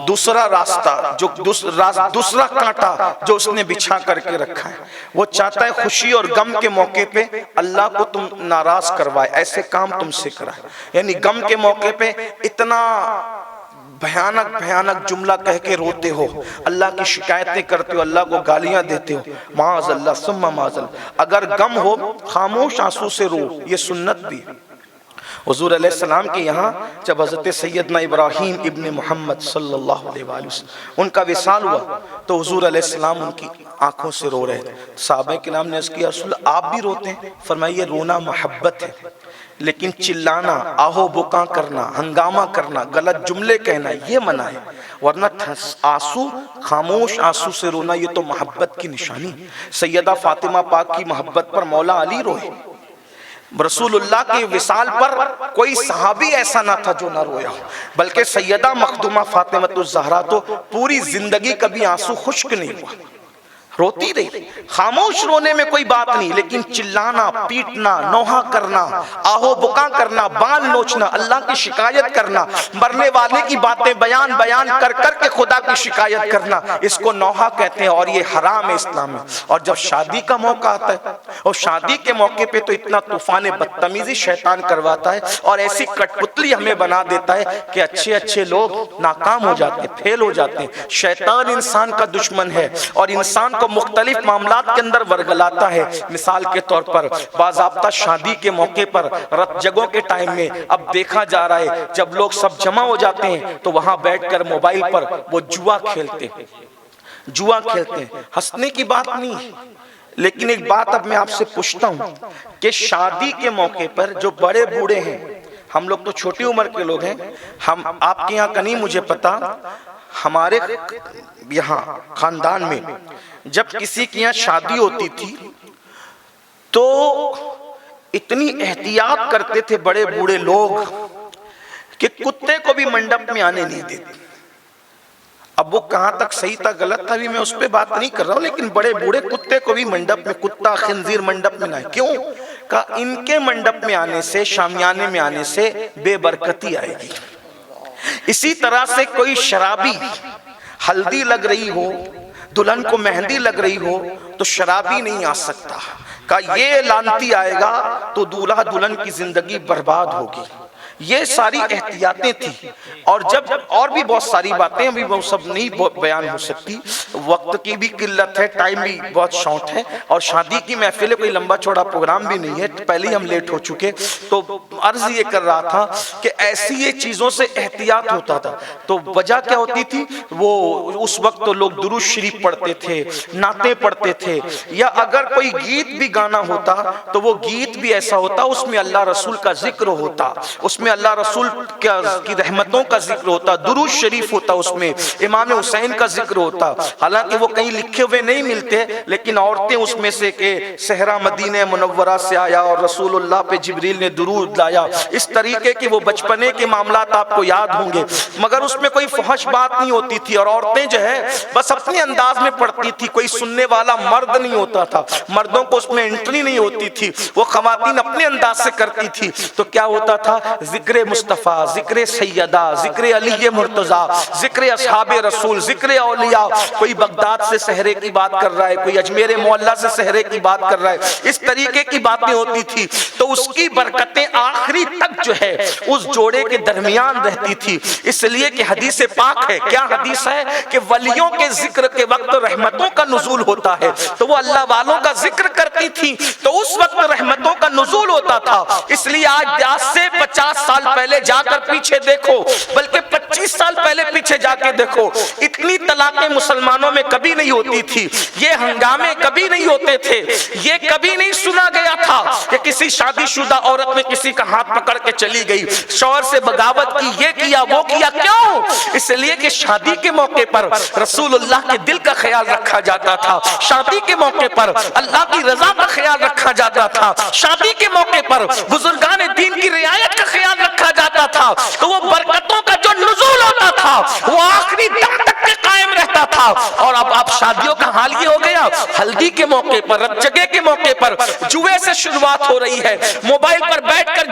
دوسرا راستہ جو دوسرا کانٹا جو اس نے بچھا کر کے رکھا ہے، وہ چاہتا ہے خوشی اور غم کے موقع پہ اللہ کو تم ناراض کروائے، ایسے کام تم سے کرائے۔ یعنی غم کے موقع پہ اتنا بھیانک جملہ کہہ کے روتے ہو، اللہ کی شکایتیں کرتے ہو، اللہ کو گالیاں دیتے ہو، معاذ اللہ ثم معاذ اللہ۔ اگر غم ہو خاموش آنسو سے رو، یہ سنت بھی ہے۔ حضور علیہ السلام کے یہاں جب حضرت سیدنا ابراہیم ابن محمد صلی اللہ علیہ وآلہ وسلم ان کا وصال ہوا تو حضور علیہ السلام ان کی آنکھوں سے رو رہے تھے۔ صحابہ کرام نے عرض کیا رسول اللہ آپ بھی روتے ہیں؟ فرمایا رونا محبت ہے، لیکن چلانا، آہو بکا کرنا، ہنگامہ کرنا، غلط جملے کہنا یہ منع ہے، ورنہ آنسو، خاموش آنسو سے رونا یہ تو محبت کی نشانی۔ سیدہ فاطمہ پاک کی محبت پر مولا علی روئے، رسول اللہ کے وصال پر کوئی صحابی ایسا نہ تھا جو نہ رویا ہو، بلکہ سیدہ مخدومہ فاطمہ الزہرا تو پوری زندگی کبھی آنسو خشک نہیں ہوا، روتی رہی۔ خاموش رونے میں کوئی بات نہیں، لیکن چلانا، پیٹنا، نوحہ کرنا، آہو بکا کرنا، بال نوچنا، اللہ کی شکایت کرنا، مرنے والے کی باتیں بیان کر کے خدا کی شکایت کرنا، اس کو نوحہ کہتے ہیں اور یہ حرام ہے اسلام میں۔ اور جب شادی کا موقع آتا ہے اور شادی کے موقع پہ تو اتنا طوفان بدتمیزی شیطان کرواتا ہے اور ایسی کٹ پتلی ہمیں بنا دیتا ہے کہ اچھے لوگ ناکام ہو جاتے ہیں، فیل ہو جاتے ہیں۔ شیطان انسان کا دشمن ہے اور انسان کو مختلف معاملات کے اندر ورگلاتا ہے۔ مثال کے طور پر باضابطہ شادی کے موقع پر رت جگہوں کے ٹائم میں اب دیکھا جا رہا ہے جب لوگ سب جمع ہو جاتے ہیں تو وہاں بیٹھ کر موبائل پر وہ جوا کھیلتے ہیں۔ ہنسنے کی بات نہیں ہے، لیکن ایک بات اب میں آپ سے پوچھتا ہوں کہ شادی کے موقع پر جو بڑے بوڑھے ہیں، ہم لوگ تو چھوٹی عمر کے لوگ ہیں، ہم آپ کے یہاں کا نہیں مجھے پتا، ہمارے یہاں خاندان میں جب کسی کی یہاں شادی ہوتی تھی تو اتنی احتیاط کرتے تھے بڑے بوڑھے لوگ کہ کتے کو بھی منڈپ میں آنے نہیں دیتے۔ اب وہ کہاں تک صحیح تھا غلط تھا بھی میں اس پہ بات نہیں کر رہا ہوں، لیکن بڑے بوڑھے کتے کو بھی منڈپ میں، کتا خنزیر منڈپ میں نہ آئے۔ کیوں؟ کہ ان کے منڈپ میں آنے سے، شامیانے میں آنے سے بے برکتی آئے گی۔ اسی طرح سے کوئی شرابی ہلدی لگ رہی ہو، دلہن کو مہندی لگ رہی ہو تو شرابی نہیں آ سکتا، کہا یہ لانتی آئے گا تو دولہا دلہن کی زندگی برباد ہوگی۔ یہ ساری احتیاطیں تھی، اور جب اور بھی بہت ساری باتیں ابھی وہ سب نہیں بیان ہو سکتی، وقت کی بھی قلت ہے، ٹائم بھی بہت شارٹ ہے، اور شادی کی محفل کوئی لمبا چوڑا پروگرام بھی نہیں ہے، پہلے ہم لیٹ ہو چکے، تو عرض یہ کر رہا تھا کہ ایسی یہ چیزوں سے احتیاط ہوتا تھا۔ تو وجہ کیا ہوتی تھی؟ وہ اس وقت تو لوگ درود شریف پڑھتے تھے، نعتیں پڑھتے تھے، یا اگر کوئی گیت بھی گانا ہوتا تو وہ گیت بھی ایسا ہوتا اس میں اللہ رسول کا ذکر ہوتا، اس میں اللہ رسول کی رحمتوں کا ذکر ہوتا، درود شریف ہوتا، اس میں امام حسین کا ذکر ہوتا۔ حالانکہ وہ کہیں لکھے ہوئے نہیں ملتے، لیکن عورتیں اس میں سے کہ صحرا مدینہ منورہ سے آیا اور رسول اللہ پہ جبریل نے درود لایا، اس طریقے کے وہ بچپنے کے معاملات آپ کو یاد ہوں گے، مگر اس میں کوئی فحش بات نہیں ہوتی تھی، اور عورتیں جو ہے بس اپنے انداز میں پڑھتی تھی، کوئی سننے والا مرد نہیں ہوتا تھا، مردوں کو اس میں انٹری نہیں ہوتی تھی، وہ خواتین اپنے انداز سے کرتی تھی۔ تو کیا ہوتا تھا؟ ذکر مصطفیٰ، ذکر سیدہ، ذکر علی مرتضیٰ، ذکر اصحاب رسول، ذکر اولیاء، کوئی بغداد سے سحرے کی بات کر رہا ہے، کوئی اجمیر معلیٰ سے سحرے کی بات کر رہا ہے، اس طریقے کی باتیں ہوتی تھی، تو اس کی برکتیں آخری تک جو ہے اس جوڑے کے درمیان رہتی تھی، اس لیے کہ حدیث پاک ہے، کیا حدیث ہے کہ ولیوں کے ذکر کے وقت رحمتوں کا نزول ہوتا ہے، تو وہ اللہ والوں کا ذکر کرتی تھی تو اس وقت رحمتوں کا نزول ہوتا تھا۔ اس لیے آج سے 50 سال پہلے جا کر پیچھے دیکھو، بلکہ 25 سال پہلے پیچھے جا کے دیکھو، اتنی طلاقیں مسلمانوں میں کبھی نہیں ہوتی تھی، یہ ہنگامے کبھی نہیں ہوتے تھے، یہ کبھی نہیں سنا گیا تھا کہ کسی شادی شدہ عورت نے کسی کا ہاتھ پکڑ کے چلی گئی، شوہر سے بغاوت کی، یہ کیا وہ کیا۔ کیوں؟ اس لیے کہ شادی کے موقع پر رسول اللہ کے دل کا خیال رکھا جاتا تھا، شادی کے موقع پر اللہ کی رضا کا خیال رکھا جاتا تھا، شادی کے موقع پر بزرگان دین کی رعایت کا خیال رکھا جاتا تھا، تو وہ برکتوں کا جو نزول ہوتا تھا وہ آخری دم تک کے قائم رہتا تھا۔ اور اب شادیوں کا حال یہ ہو گیا، ہلدی کے موقع پر، رت جگہ کے موقع پر جوئے سے شروعات ہو رہی ہے، موبائل پر بیٹھ کر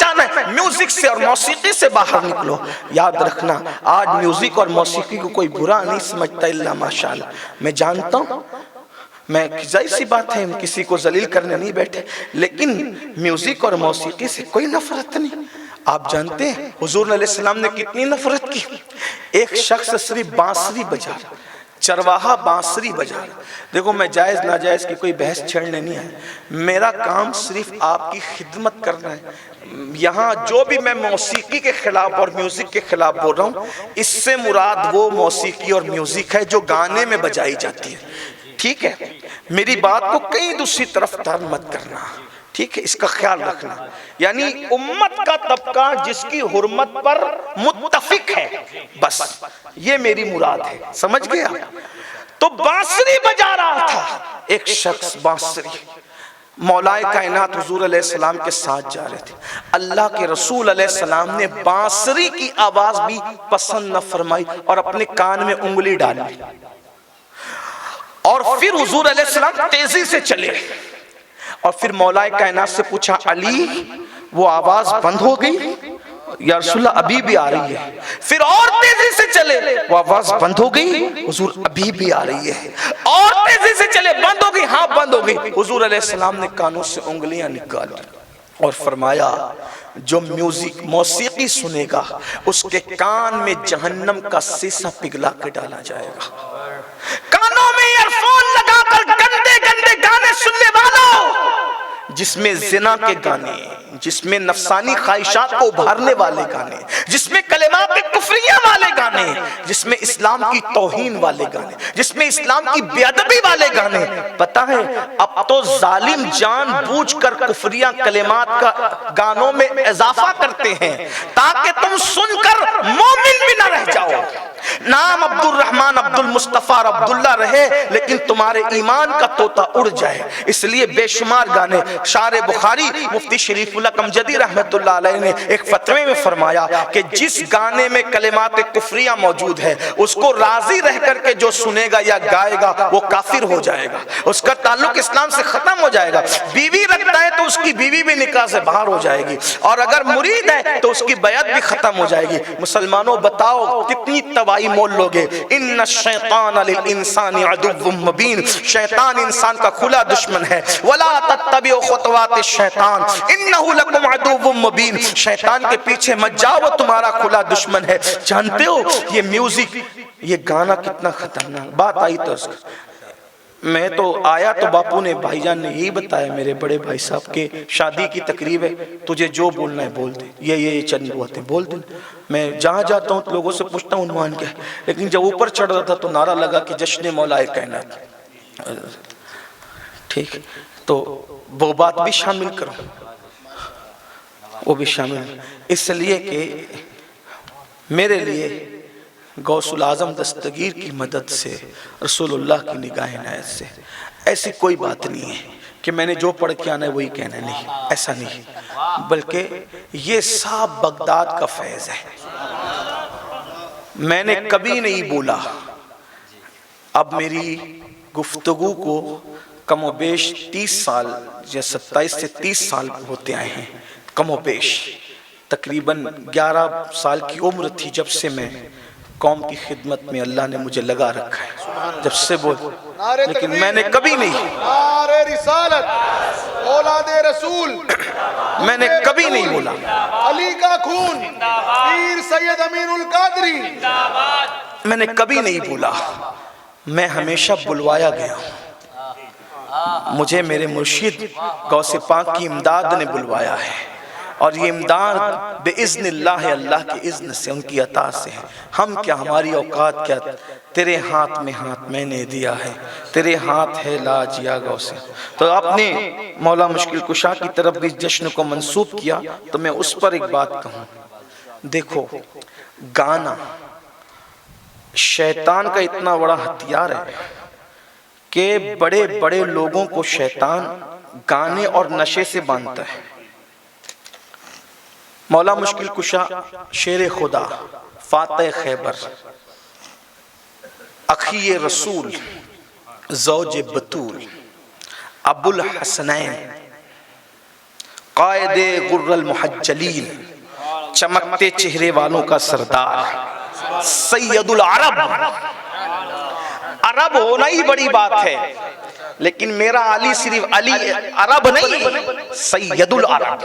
بچانا ہے میوزک سے اور موسیقی سے باہر نکلو. یاد رکھنا آج میوزک اور موسیقی کو کوئی برا نہیں سمجھتا الا ماشاءاللہ. میں جانتا ہوں میں ظاہر سی بات ہے ہم کسی کو ذلیل کرنے نہیں بیٹھے، لیکن میوزک اور موسیقی سے کوئی نفرت نہیں. آپ جانتے ہیں حضور علیہ السلام نے کتنی نفرت کی. ایک شخص صرف بانسری بجا رہا، چرواہا بانسری بجا رہا. دیکھو میں جائز ناجائز کی کوئی بحث چھڑنے نہیں آیا، میرا کام صرف آپ کی خدمت کرنا ہے. یہاں جو بھی میں موسیقی کے خلاف اور میوزک کے خلاف بول رہا ہوں، اس سے مراد وہ موسیقی اور میوزک ہے جو گانے میں بجائی جاتی ہے. ٹھیک ہے، میری بات کو کہیں دوسری طرف تار مت کرنا، ٹھیک ہے، اس کا خیال رکھنا. یعنی امت کا طبقہ جس کی حرمت پر متفق ہے، بس یہ میری مراد ہے. سمجھ گیا؟ تو بانسری بجا رہا تھا ایک شخص، بانسری. مولا کائنات حضور علیہ السلام کے ساتھ جا رہے تھے. اللہ کے رسول علیہ السلام نے بانسری کی آواز بھی پسند نہ فرمائی اور اپنے کان میں انگلی ڈالی، اور پھر حضور علیہ السلام تیزی سے چلے اور پھر مولا کائنات سے پوچھا علی وہ آواز بند ہو گئی؟ یا رسول اللہ ابھی بھی آ رہی ہے. پھر اور تیزی سے چلے، وہ آواز بند ہو گئی؟ حضور ابھی بھی آ رہی ہے. اور تیزی سے چلے، بند ہو گئی؟ ہاں بند ہو گئی. حضور علیہ السلام نے کانوں سے انگلیاں نکالی اور فرمایا جو میوزک موسیقی سنے گا اس کے کان میں جہنم کا سیسا پگھلا کے ڈالا جائے گا. کانوں میں ایئر فون لگا کر گندے گندے گانے سننے والوں، جس میں زنا کے گانے، جس میں نفسانی خواہشات کو ابھارنے والے گانے، جس میں کلمات کفریہ والے گانے، جس میں اسلام کی توہین والے گانے، جس میں اسلام کی بے ادبی والے گانے. پتہ ہے اب تو ظالم جان بوجھ کر کفریہ کلمات کا گانوں میں اضافہ کرتے ہیں تاکہ تم سن کر مومن بھی نہ رہ جاؤ. نام عبد الرحمن عبد المصطفیٰ اور عبداللہ رہے لیکن تمہارے ایمان کا طوطا اڑ جائے. اس لیے بے شمار گانے. شارح بخاری مفتی شریف اللہ کمجدی رحمت اللہ علیہ نے ایک فتوے میں فرمایا کہ جس گانے میں کلمات کفریہ موجود ہے اس کو راضی رہ کر کے جو سنے گا یا گائے گا وہ کافر ہو جائے گا، اس کا تعلق اسلام سے ختم ہو جائے گا. بیوی رکھتا ہے تو اس کی بیوی بھی نکاح سے باہر ہو جائے گی، اور اگر مرید ہے تو اس کی بیعت بھی ختم ہو جائے گی. مسلمانوں بتاؤ کتنی تباہی مول لوگے. ان الشیطان للانسان عدو مبین، شیطان انسان کا کھلا دشمن ہے. ولا تتبعوا خطوات الشیطان انہ لکم عدو مبین، شیطان کے پیچھے مت جاؤ وہ تمہارا کھلا دشمن ہے. جانتے ہو یہ میوزک، یہ گانا کتنا خطرناک. بات آئی تو میں تو آیا تو باپو نے بھائی جان نے یہی بتایا میرے بڑے بھائی صاحب کے شادی کی تقریب ہے، تجھے جو بولنا ہے بول دے، یہ چند باتیں بول دے. میں جہاں جاتا ہوں لوگوں سے پوچھتا ہوں عنوان کیا ہے، لیکن جب اوپر چڑھ رہا تھا تو نعرہ لگا کہ جشن مولا کائنات. ٹھیک، تو وہ بات بھی شامل کرو، وہ بھی شامل، اس لیے کہ میرے لیے غوث العظم دستگیر کی مدد سے، رسول اللہ کی نگاہ عنایت سے ایسی کوئی بات نہیں ہے کہ میں نے جو پڑھ کے آنا ہے وہی کہنا ہے. نہیں، ایسا نہیں، بلکہ یہ صاحب بغداد کا فیض ہے. میں نے کبھی نہیں بولا. اب میری گفتگو کو کم و بیش 30 سال یا 27 سے 30 سال ہوتے آئے ہیں. کم و بیش تقریباً 11 سال کی عمر تھی جب سے میں قوم کی خدمت میں اللہ نے مجھے لگا رکھا ہے، جب سے بول. لیکن میں نے کبھی نہیں، نعرہ رسالت اولاد رسول، میں نے کبھی نہیں بولا علی کا خون، پیر سید امین القادری، میں نے کبھی نہیں بولا. میں ہمیشہ بلوایا گیا ہوں. مجھے میرے مرشد غوث پاک کی امداد نے بلوایا ہے، اور یہ امداد بِإِذْنِ اللہ، اللہ کے اذن سے، ان کی عطا سے ہے. ہم کیا، ہماری اوقات کیا، تیرے ہاتھ میں ہاتھ میں نے دیا ہے، تیرے ہاتھ ہے لاج یا غوث. تو آپ نے مولا مشکل کشا کی طرف بھی جشن کو منسوب کیا، تو میں اس پر ایک بات کہوں. دیکھو گانا شیطان کا اتنا بڑا ہتھیار ہے کہ بڑے بڑے لوگوں کو شیطان گانے اور نشے سے باندھتا ہے. مولا مشکل کشا، شیر خدا، فاتح خیبر، اخی رسول، زوج بطول، ابو الحسنین، قائد غر المحجلین، چمکتے چہرے والوں کا سردار، سید العرب۔ عرب ہونا ہی بڑی بات ہے، لیکن میرا علی صرف علی عرب نہیں، سید العرب۔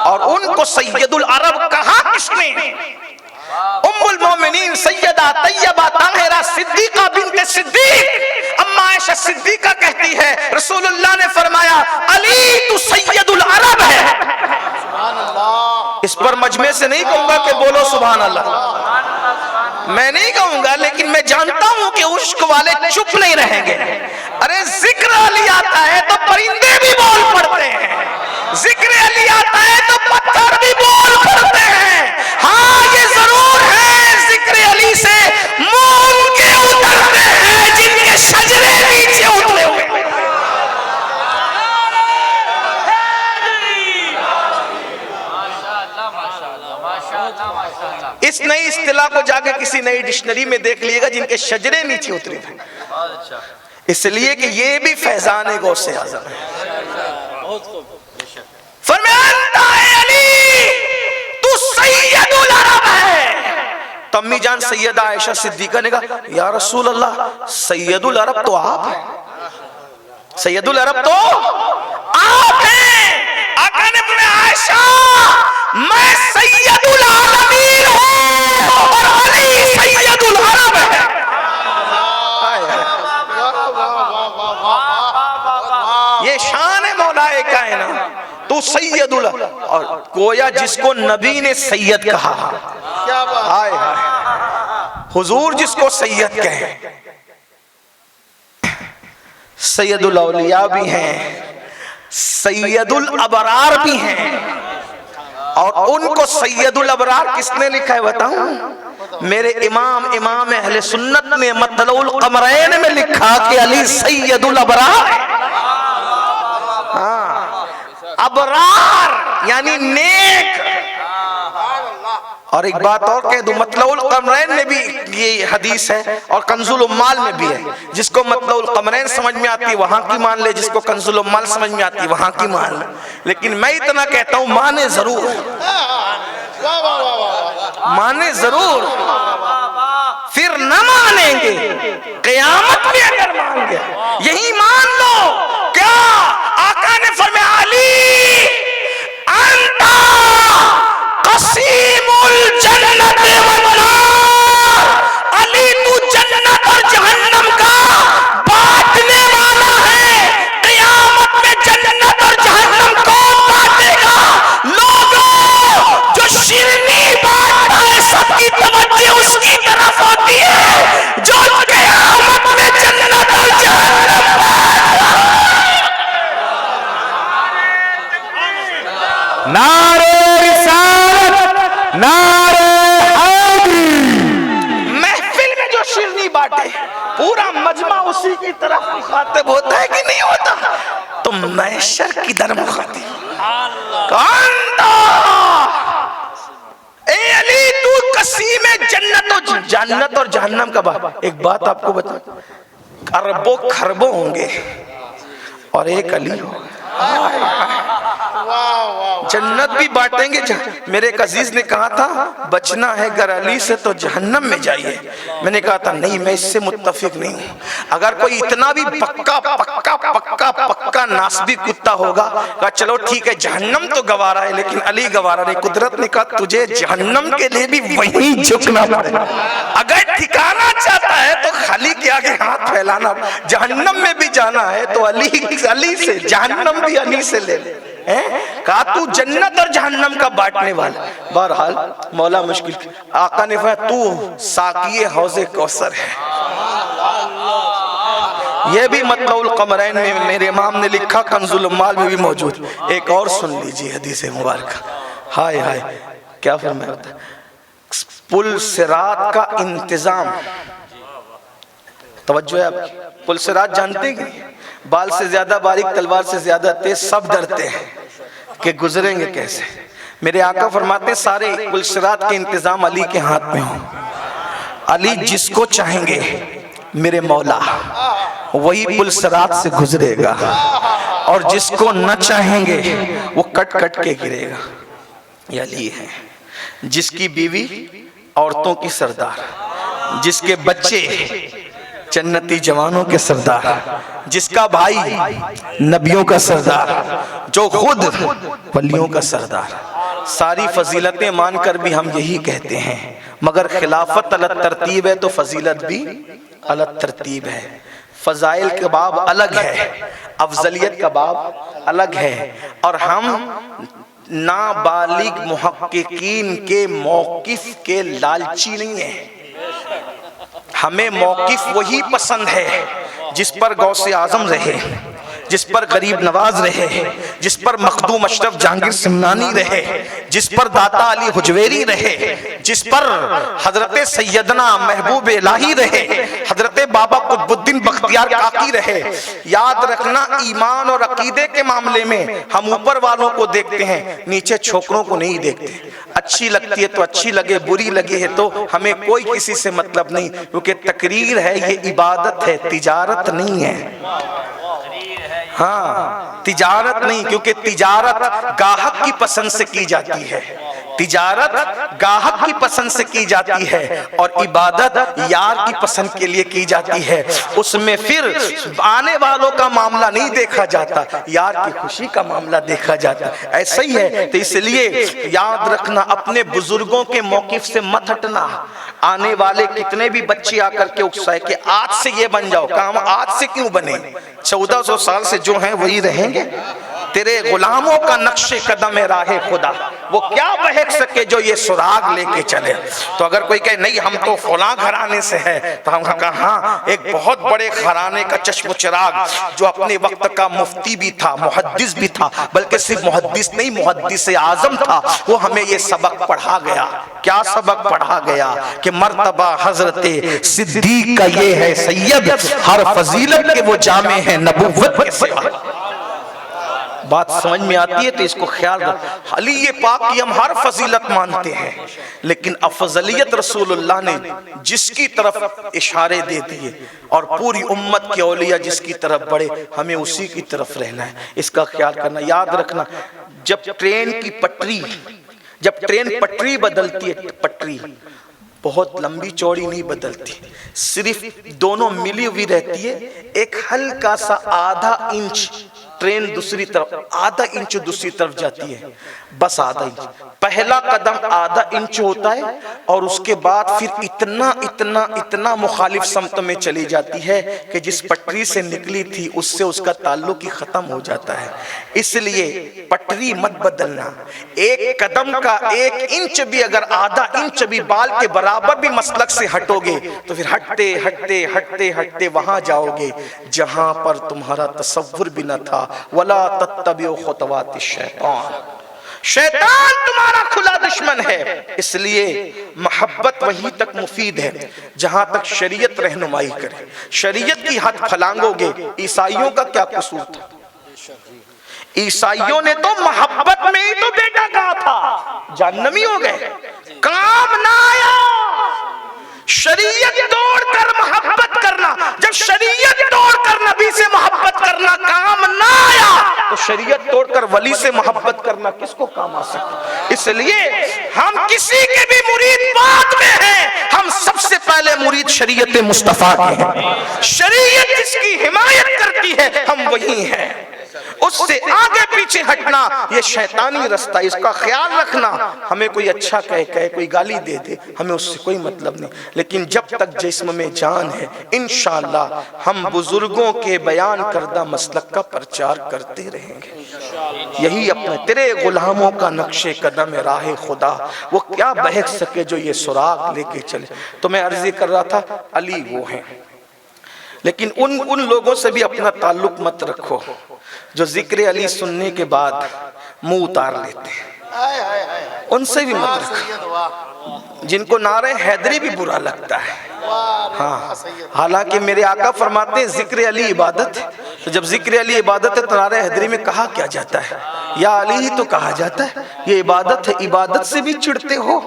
اور ان کو سید العرب کہا کس نے؟ ام المومنین سیدہ طیبہ طاہرہ صدیقہ بنت صدیق اما عائشہ صدیقہ کہتی ہے رسول اللہ نے فرمایا علی تو سید العرب ہے۔ اس پر مجمع سے نہیں کہوں گا کہ بولو سبحان اللہ، میں نہیں کہوں گا، لیکن میں جانتا ہوں کہ عشق والے چپ نہیں رہیں گے۔ ارے ذکر علی آتا ہے تو پرندے بھی بول پڑتے ہیں، ذکر علی آتا ہے تو پتھر بھی بول پڑتے ہیں۔ ہاں یہ ضرور ہے ذکر علی سے موم کے اترتے ہیں جن کے شجرے نیچے اترے ہوئے۔ اس نئی اصطلاح کو جا کے کسی نئی ڈکشنری میں دیکھ لیے گا، جن کے شجرے نیچے اترے ہیں، اس لیے کہ یہ بھی فیضان غوث اعظم ہے۔ فرمایا انت اے علی تو سید العرب ہے۔ تو امی جان سیدہ عائشہ صدیقہ نے کہا یا رسول اللہ سید العرب تو آپ ہیں، سید العرب تو آپ ہیں۔ آقا نے فرمایا عائشہ میں سید العالمین ہوں اور علی سید العرب ہے۔ یہ شان ہے مولا کائنات، تو سید العرب، اور گویا جس کو نبی نے سید کہا، ہائے ہائے، حضور جس کو سید کہیں، سید الاولیاء بھی ہیں، سید الابرار بھی ہیں، اور ان کو سید الابرار کس نے لکھا ہے بتاؤں؟ میرے امام اہل سنت نے مطلع القمرین میں لکھا کہ علی سید الابرار ہے۔ ابرار یعنی نیک۔ اور ایک بات اور کہہ دوں، مطلع القمرین میں بھی یہ حدیث ہے اور کنز العمال میں بھی ہے۔ جس کو مطلع القمرین سمجھ میں آتی وہاں کی مان لے، جس کو کنز العمال سمجھ میں آتی وہاں کی مان لے، لیکن میں اتنا کہتا ہوں مانے ضرور، مانے ضرور، پھر نہ مانیں گے قیامت میں اگر مان گے یہی مان لو۔ کیا آقا نے فرمایا علی انت قسیم الجنت والنار، علی تو جنت اور جہنم کا بانٹنے والا ہے۔ قیامت میں جنت اور جہنم کون بانٹے گا؟ لوگوں جو شیرنی بانٹتا ہے سب کی توجہ اس کی طرف ہوتی ہے، جو قیامت میں جنت اور جہنم بانٹتا ہے۔ نعرہ رسالت، نعرہ حیدری۔ محفل میں جو شیرنی بانٹے پورا مجمع اسی کی طرف مخاطب ہوتا ہے کہ نہیں ہوتا؟ تو محشر کی در مخاطب کانتا اے علی تو قسیم جنت اور جہنم کا بات۔ ایک بات آپ کو بتا، اربوں خربوں ہوں گے اور ایک علی ہوگا، جنت بھی بانٹیں گے۔ میرے ایک عزیز نے کہا تھا بچنا ہے گر علی سے تو جہنم میں جائیے، میں نے کہا تھا نہیں میں اس سے متفق نہیں ہوں۔ اگر کوئی اتنا بھی پکا پکا پکا پکا ناسبی کتا ہوگا کہا چلو ٹھیک ہے جہنم تو گوارا ہے لیکن علی گوارا نہیں۔ قدرت نے کہا تجھے جہنم کے لیے بھی وہیں جھکنا پڑے گا، اگر ٹھکانا چاہتا ہے تو خالی کے آگے ہاتھ پھیلانا، جہنم میں بھی جانا ہے تو علی سے، جہنم بھی علی سے لے لے۔ کہا تو جنت اور جہنم کا بانٹنے والا۔ بہرحال مولا مشکل، آقا نے فرمایا تو ساقی حوض کوثر ہے۔ یہ بھی مطلع القمرین میں میرے امام نے لکھا، کنز العمال میں بھی موجود۔ ایک اور سن لیجیے حدیث مبارکہ، ہائے ہائے کیا فرمایا ہوتا ہے۔ پل صراط کا انتظام، توجہ ہے آپ، پل صراط جانتے ہیں کہ بال سے زیادہ باریک تلوار سے زیادہ تیز، سب ڈرتے ہیں کہ گزریں گے کیسے۔ میرے آقا فرماتے ہیں سارے پل صراط کے انتظام علی کے ہاتھ میں ہوں، علی جس کو چاہیں گے میرے مولا وہی پل صراط سے گزرے گا۔ اور جس کو نہ چاہیں گے وہ کٹ کٹ کے گرے گا۔ یہ علی ہے جس کی بیوی عورتوں کی سردار، جس کے بچے جنتی جوانوں کے سردار، جس کا بھائی نبیوں کا سردار، جو خود ولیوں کا سردار۔ ساری فضیلتیں مان کر بھی ہم یہی کہتے ہیں، مگر خلافت الگ ترتیب ہے تو فضیلت بھی الگ ترتیب ہے۔ فضائل کا باب الگ ہے، افضلیت کا باب الگ ہے، اور ہم نابالغ محققین کے موقف کے لالچی نہیں ہیں۔ ہمیں موقف وہی پسند ہے جس پر غوث اعظم رہے، جس پر غریب نواز رہے، جس پر مخدوم اشرف جہانگیر سمنانی رہے، جس پر داتا علی حجویری رہے، جس پر حضرت سیدنا محبوب الہی رہے، حضرت بابا قطب الدین بختیار کاکی رہے۔ یاد رکھنا ایمان اور عقیدے کے معاملے میں ہم اوپر والوں کو دیکھتے ہیں، نیچے چھوکروں کو نہیں دیکھتے۔ اچھی لگتی ہے تو اچھی لگے، بری لگی ہے تو ہمیں کوئی کسی سے مطلب نہیں، کیونکہ تقریر ہے، یہ عبادت ہے، تجارت نہیں ہے۔ ہاں تجارت نہیں، کیونکہ تجارت گاہک کی پسند سے کی جاتی ہے، تجارت گاہک کی پسند سے کی جاتی ہے، اور عبادت یار کی پسند کے لیے کی جاتی ہے۔ اس میں پھر آنے والوں کا معاملہ نہیں دیکھا جاتا، یار کی خوشی کا معاملہ دیکھا جاتا۔ ایسا ہی ہے، تو اس لیے یاد رکھنا اپنے بزرگوں کے موقف سے مت ہٹنا۔ آنے والے کتنے بھی بچے آ کر کے اکسائے کہ آج سے یہ بن جاؤ، کام آج سے کیوں بنے؟ 1400 سال سے جو ہیں وہی رہیں گے۔ تیرے غلاموں کا نقش قدم ہے راہ خدا، وہ کیا بہک سکے جو یہ سراغ لے کے چلے۔ تو اگر کوئی کہے نہیں ہم تو فلاں گھرانے سے ہیں، تو ہم کہا ہاں ایک بہت بڑے گھرانے کا چشم و چراغ جو اپنے وقت کا مفتی بھی تھا، محدث بھی تھا، بلکہ صرف محدث نہیں محدث اعظم تھا، وہ ہمیں یہ سبق پڑھا گیا۔ کیا سبق پڑھا گیا؟ کہ مرتبہ حضرت صدیق کا یہ ہے سید، ہر فضیلت کے وہ جامع ہیں نبوت کے سوا۔ بات سمجھ میں آتی ہے تو اس کو خیال رکھ۔ علی پاک کی ہم ہر فضیلت مانتے ہیں، لیکن افضلیت رسول اللہ نے جس کی طرف اشارے دے دیے اور پوری امت کے اولیاء جس کی طرف بڑھے، ہمیں اسی کی طرف رہنا ہے۔ اس کا خیال کرنا۔ یاد رکھنا جب ٹرین کی پٹری، جب ٹرین پٹری بدلتی ہے، پٹری بہت لمبی چوڑی نہیں بدلتی، صرف دونوں ملی ہوئی رہتی ہے، ایک ہلکا سا آدھا انچ ٹرین دوسری طرف، آدھا انچ دوسری طرف جاتی ہے، بس آدھا انچ۔ پہلا قدم آدھا انچ ہوتا ہے اور اس کے بعد پھر اتنا اتنا اتنا مخالف سمت میں چلی جاتی ہے کہ جس پٹری سے نکلی تھی اس سے اس کا تعلق ہی ختم ہو جاتا ہے۔ اس لیے پٹری مت بدلنا، ایک قدم کا ایک انچ بھی، اگر آدھا انچ بھی بال کے برابر بھی مسلک سے ہٹو گے تو پھر ہٹتے ہٹتے ہٹتے ہٹتے وہاں جاؤ گے جہاں پر تمہارا تصور بھی نہ تھا۔ وَلَا تَتَّبِعُوا خُطُوَاتِ الشَّيْطَانِ، شیطان تمہارا کھلا دشمن ہے۔ اس لیے محبت وہیں تک مفید ہے جہاں تک شریعت رہنمائی کرے۔ شریعت کی حد پھلانگو گے۔ عیسائیوں کا کیا قصور تھا؟ عیسائیوں نے تو محبت میں ہی تو بیٹا کہا تھا، جہنمی ہو گئے، کام نہ آیا۔ شریعت توڑ کر محبت کرنا، جب شریعت توڑ کر نبی سے محبت کرنا کام نہ آیا تو شریعت توڑ کر ولی سے محبت کرنا کس کو کام آ سکتا؟ اس لیے ہم کسی کے بھی مرید بعد میں ہیں، ہم سب سے پہلے مرید شریعت مصطفیٰ کے ہیں۔ شریعت جس کی حمایت کرتی ہے ہم وہی ہیں، اس سے آگے پیچھے ہٹنا یہ شیطانی رستہ، اس کا خیال رکھنا۔ ہمیں کوئی اچھا کہے کوئی گالی دے دے، ہمیں اس سے کوئی مطلب نہیں، لیکن جب تک جسم میں جان ہے انشاءاللہ ہم بزرگوں کے بیان کردہ مسلک کا پرچار کرتے رہیں گے۔ یہی اپنے تیرے غلاموں کا نقش قدم راہ خدا، وہ کیا بہک سکے جو یہ سراغ لے کے چلے۔ تو میں عرض کر رہا تھا علی وہ ہیں، لیکن ان لوگوں سے بھی اپنا تعلق مت رکھو جو ذکر علی سننے کے بعد منہ اتار لیتے ہیں، ان سے بھی مت رکھو، جن کو نعرہ حیدری بھی برا لگتا ہے۔ ہاں حالانکہ میرے آقا فرماتے ہیں ذکر علی عبادت ہے، تو جب ذکر علی عبادت ہے تو نعرہ حیدری میں کہا کیا جاتا ہے؟ یا علی ہی تو کہا جاتا ہے، یہ عبادت ہے۔ عبادت سے بھی چڑھتے ہو؟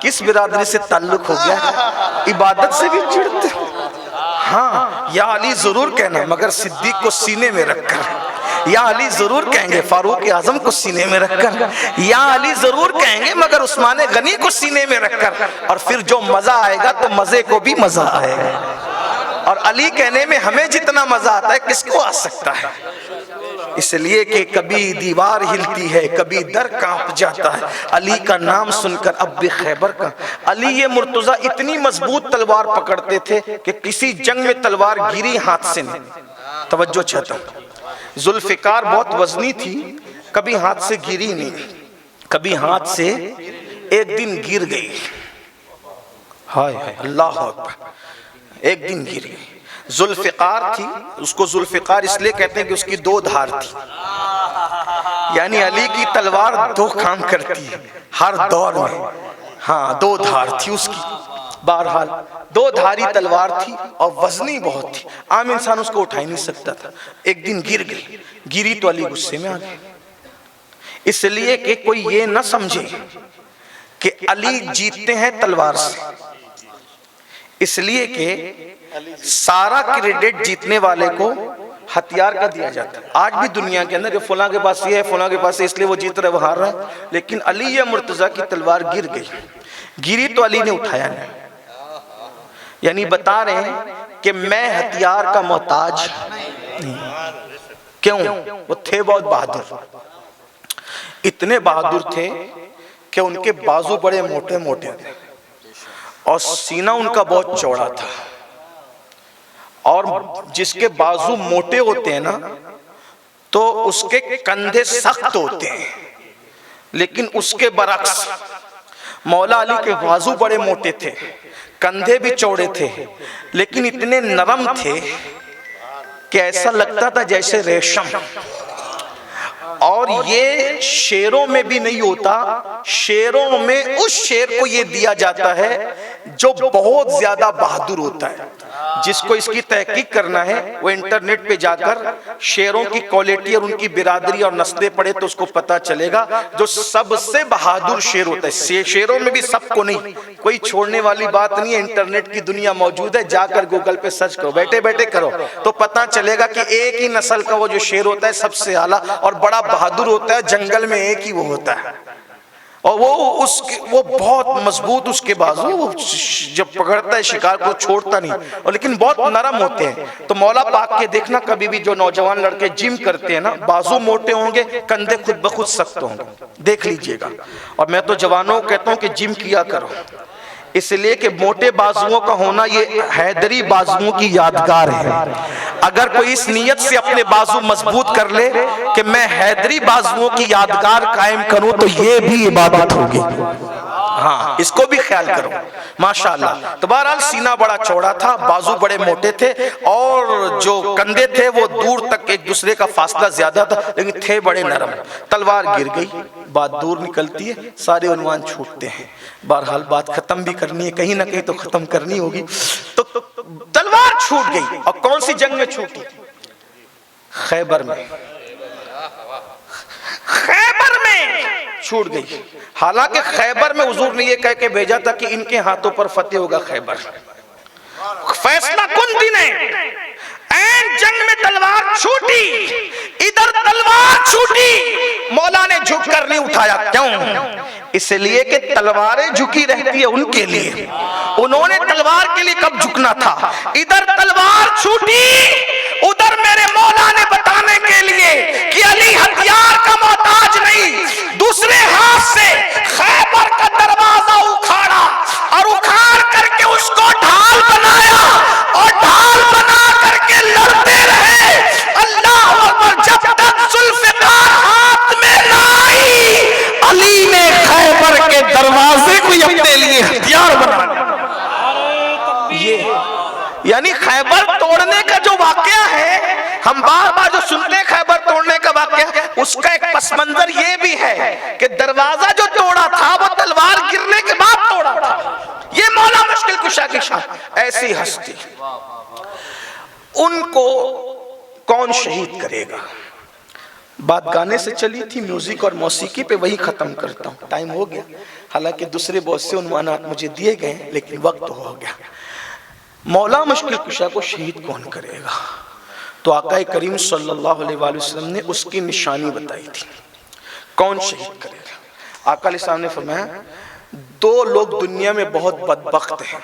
کس برادری سے تعلق ہو گیا ہے؟ عبادت سے بھی چڑھتے ہو؟ ہاں یا علی ضرور کہنا، مگر صدیق کو سینے میں رکھ کر، یا علی ضرور کہیں گے فاروق اعظم کو سینے میں رکھ کر، یا علی ضرور کہیں گے مگر عثمان غنی کو سینے میں رکھ کر، اور پھر جو مزہ آئے گا تو مزے کو بھی مزہ آئے گا۔ اور علی کہنے میں ہمیں جتنا مزہ آتا ہے کس کو آ سکتا ہے؟ اس لیے کہ کبھی دیوار ہلتی ہے، کبھی در کانپ جاتا ہے، علی کا نام سن کر اب بھی خیبر کا۔ علی یہ مرتضیٰ اتنی مضبوط تلوار پکڑتے تھے کہ کسی جنگ میں تلوار گری ہاتھ سے نہیں۔ توجہ چاہتا ہوں، ذوالفقار بہت وزنی تھی، کبھی ہاتھ سے گری نہیں، کبھی ہاتھ سے ایک دن گر گئی، ہائے ہائے اللہ اکبر، ایک دن گر گئی۔ ذوالفقار تھی، اس کو ذوالفقار اس لیے کہتے ہیں کہ اس کی دو دھار تھی، یعنی علی کی تلوار دو کام کرتی ہے ہر دور میں، ہاں دو دھار تھی اس کی، بہرحال دو دھاری تلوار تھی اور وزنی بہت تھی، عام انسان اس کو اٹھا ہی نہیں سکتا تھا۔ ایک دن گر گئی، گری تو علی غصے میں آ گئے، اس لیے کہ کوئی یہ نہ سمجھے کہ علی جیتتے ہیں تلوار سے، اس لیے کہ سارا کریڈٹ جیتنے والے کو ہتھیار کا دیا جاتا ہے۔ آج بھی دنیا کے اندر فلاں کے پاس یہ ہے، فلاں کے پاس اس لیے وہ جیت رہا ہے، وہ ہار رہا ہے، لیکن علی یا مرتضیٰ کی تلوار گر گئی، گری تو علی نے اٹھایا نہیں، یعنی بتا رہے ہیں کہ میں ہتھیار کا محتاج نہیں۔ کیوں؟ وہ تھے بہت بہادر، اتنے بہادر تھے کہ ان کے بازو بڑے موٹے موٹے تھے اور سینہ ان کا بہت چوڑا تھا، اور جس کے بازو موٹے ہوتے ہیں نا تو اس کے کندھے سخت ہوتے ہیں، لیکن اس کے برعکس مولا علی کے بازو بڑے موٹے تھے، کندھے بھی چوڑے تھے، لیکن اتنے نرم تھے کہ ایسا لگتا تھا جیسے ریشم۔ اور یہ شیروں میں بھی نہیں ہوتا، شیروں میں اس شیر کو یہ دیا جاتا ہے جو بہت زیادہ بہادر ہوتا ہے۔ جس کو اس کی تحقیق کرنا ہے وہ انٹرنیٹ پہ جا کر شیروں کی کوالٹی اور ان کی برادری اور نسلیں پڑھے تو اس کو پتا چلے گا جو سب سے بہادر شیر ہوتا ہے۔ شیروں میں بھی سب کو نہیں، کوئی چھوڑنے والی بات نہیں ہے، انٹرنیٹ کی دنیا موجود ہے، جا کر گوگل پہ سرچ کرو، بیٹھے بیٹھے کرو تو پتا چلے گا کہ ایک ہی نسل کا وہ جو شیر ہوتا ہے سب سے اعلیٰ اور بڑا بہادر ہوتا ہے، جنگل میں ایک ہی وہ ہوتا ہے، اور وہ بہت مضبوط اس کے بازو، وہ جب پکڑتا ہے شکار کو چھوڑتا نہیں، اور لیکن بہت نرم ہوتے ہیں۔ تو مولا پاک کے دیکھنا کبھی بھی جو نوجوان لڑکے جم کرتے ہیں نا، بازو موٹے ہوں گے، کندھے خود بخود سخت ہوں گے، دیکھ لیجئے گا۔ اور میں تو جوانوں کو کہتا ہوں کہ جم کیا کرو، اس لیے کہ موٹے بازوؤں کا ہونا یہ حیدری بازوؤں کی یادگار ہے۔ اگر کوئی اس نیت سے اپنے بازو مضبوط کر لے کہ میں حیدری بازوؤں کی یادگار قائم کروں تو یہ بھی عبادت ہوگی، ہاں اس کو بھی خیال کرو ماشاءاللہ۔ تو بہرحال سینہ بڑا چوڑا تھا، بازو بڑے موٹے تھے، اور جو کندھے تھے وہ دور تک ایک دوسرے کا فاصلہ زیادہ تھا، لیکن تھے بڑے نرم۔ تلوار گر گئی، بات دور نکلتی ہے، سارے عنوان چھوٹتے ہیں، بہرحال بات ختم بھی کرنی ہے، کہیں نہ کہیں تو ختم کرنی ہوگی۔ تو تلوار چھوٹ گئی، اور کون سی جنگ میں چھوٹی؟ خیبر میں، خیبر میں چھوٹ گئی۔ حالانکہ خیبر میں حضور نے یہ کہہ کے بھیجا تھا کہ ان کے ہاتھوں پر فتح ہوگا خیبر، فیصلہ کن دن ہے، این جنگ میں تلوار چھوٹی، ادھر تلوار چھوٹی، مولا نے جھک کر نہیں اٹھایا۔ کیوں؟ اس لیے کہ تلواریں جھکی رہتی ہے ان کے لیے، انہوں نے تلوار کے لیے کب جھکنا تھا؟ ادھر تلوار چھوٹی، ادھر میرے مولا نے بتانے کے لیے کہ علی ہتھیار کا محتاج نہیں، دوسرے ہاتھ سے خیبر کا دروازہ اکھاڑا اور اکھاڑ کر کے اس کو ڈھال بنایا، اور ڈھال بنا کر کے لڑتے رہے۔ اللہ اکبر، جب تک ذوالفقار ہاتھ میں نہ آئی، علی نے خیبر کے دروازے کو اپنے لیے ہتھیار بنا، یہ یعنی خیبر توڑنے کا جو واقعہ ہے، ہم بار بار جو سنتے ہیں خیبر توڑنے کا واقعہ، اس کا ایک پس منظر یہ بھی ہے کہ دروازہ جو توڑا تھا وہ تلوار گرنے کے بعد توڑا تھا۔ یہ مولا مشکل کشا کی شان، ایسی ہستی ان کو کون شہید کرے گا؟ بات گانے سے چلی تھی، میوزک اور موسیقی پہ وہی ختم کرتا ہوں، ٹائم ہو گیا، حالانکہ دوسرے بہت سے عنوانات مجھے دیے گئے لیکن وقت ہو گیا۔ مولا مشکل کشا کو شہید کون کرے گا؟ تو آقا کریم صلی اللہ علیہ وآلہ وسلم نے اس کی نشانی بتائی تھی، کون شہید کرے گا۔ آقا علیہ السلام نے فرمایا 2 لوگ دنیا میں بہت بدبخت ہیں،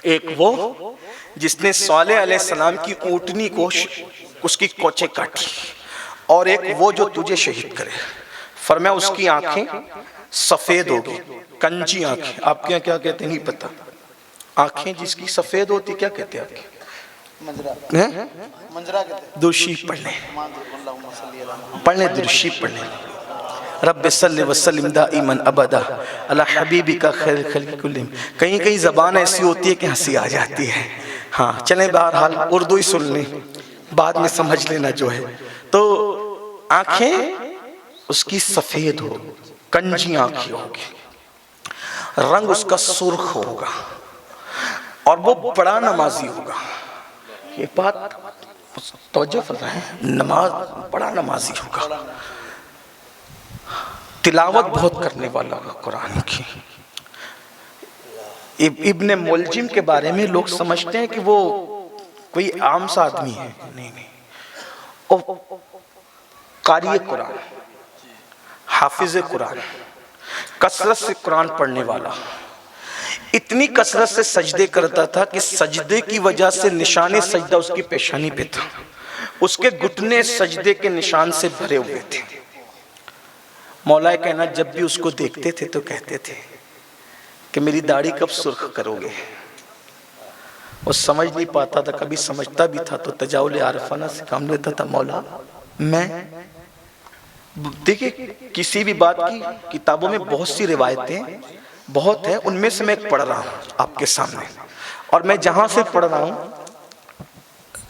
ایک وہ جس نے صالح علیہ السلام کی اونٹنی کو اس کی کوچے کاٹی، اور ایک وہ جو تجھے شہید کرے۔ فرمایا اس کی آنکھیں سفید ہوگی، کنجی آنکھیں، آپ کے یہاں کیا کہتے ہیں نہیں پتا، آنکھیں جس کی سفید ہوتی کیا کہتے ہیں آپ کے؟ درشی پڑھنے، پڑھنے درشی پڑھنے۔ رب صلی وسلم دائما ابدا علی حبیبک خیر الخلق کلہم۔ کہیں کہیں زبان ایسی ہوتی ہے کہ ہنسی آ جاتی ہے، ہاں چلیں بہرحال اردو ہی سن لیں، بعد میں سمجھ لینا جو ہے۔ تو آنکھیں اس کی سفید ہو، کنجی آنکھیں ہوگی، رنگ اس کا سرخ ہوگا، اور وہ بڑا نمازی ہوگا۔ یہ بات توجہ فرمائیں، نماز بڑا نمازی ہوگا، تلاوت بہت کرنے والا ہوگا قرآن کی۔ ابن ملجم کے بارے میں لوگ سمجھتے ہیں کہ وہ کوئی عام سا آدمی ہے، نہیں نہیں، وہ قاری قرآن، حافظ قرآن، کثرت سے قرآن پڑھنے والا، اتنی کثرت سے سجدے کرتا تھا کہ سجدے کی وجہ سے نشان سجدہ اس کی پیشانی پہ تھا، اس کے گھٹنے سجدے کے نشان سے بھرے ہوئے تھے۔ مولا کہنا جب بھی اس کو دیکھتے تھے تو کہتے تھے کہ میری داڑھی کب سرخ کرو گے؟ وہ سمجھ نہیں پاتا تھا، کبھی سمجھتا بھی تھا تو تجاول عارفانہ سے کام لیتا تھا، مولا میں دیکھیں کسی بھی بات کی کتابوں میں بہت سی روایتیں بہت ہیں، ان میں سے میں ایک پڑھ رہا ہوں آپ کے سامنے، اور میں جہاں سے پڑھ رہا ہوں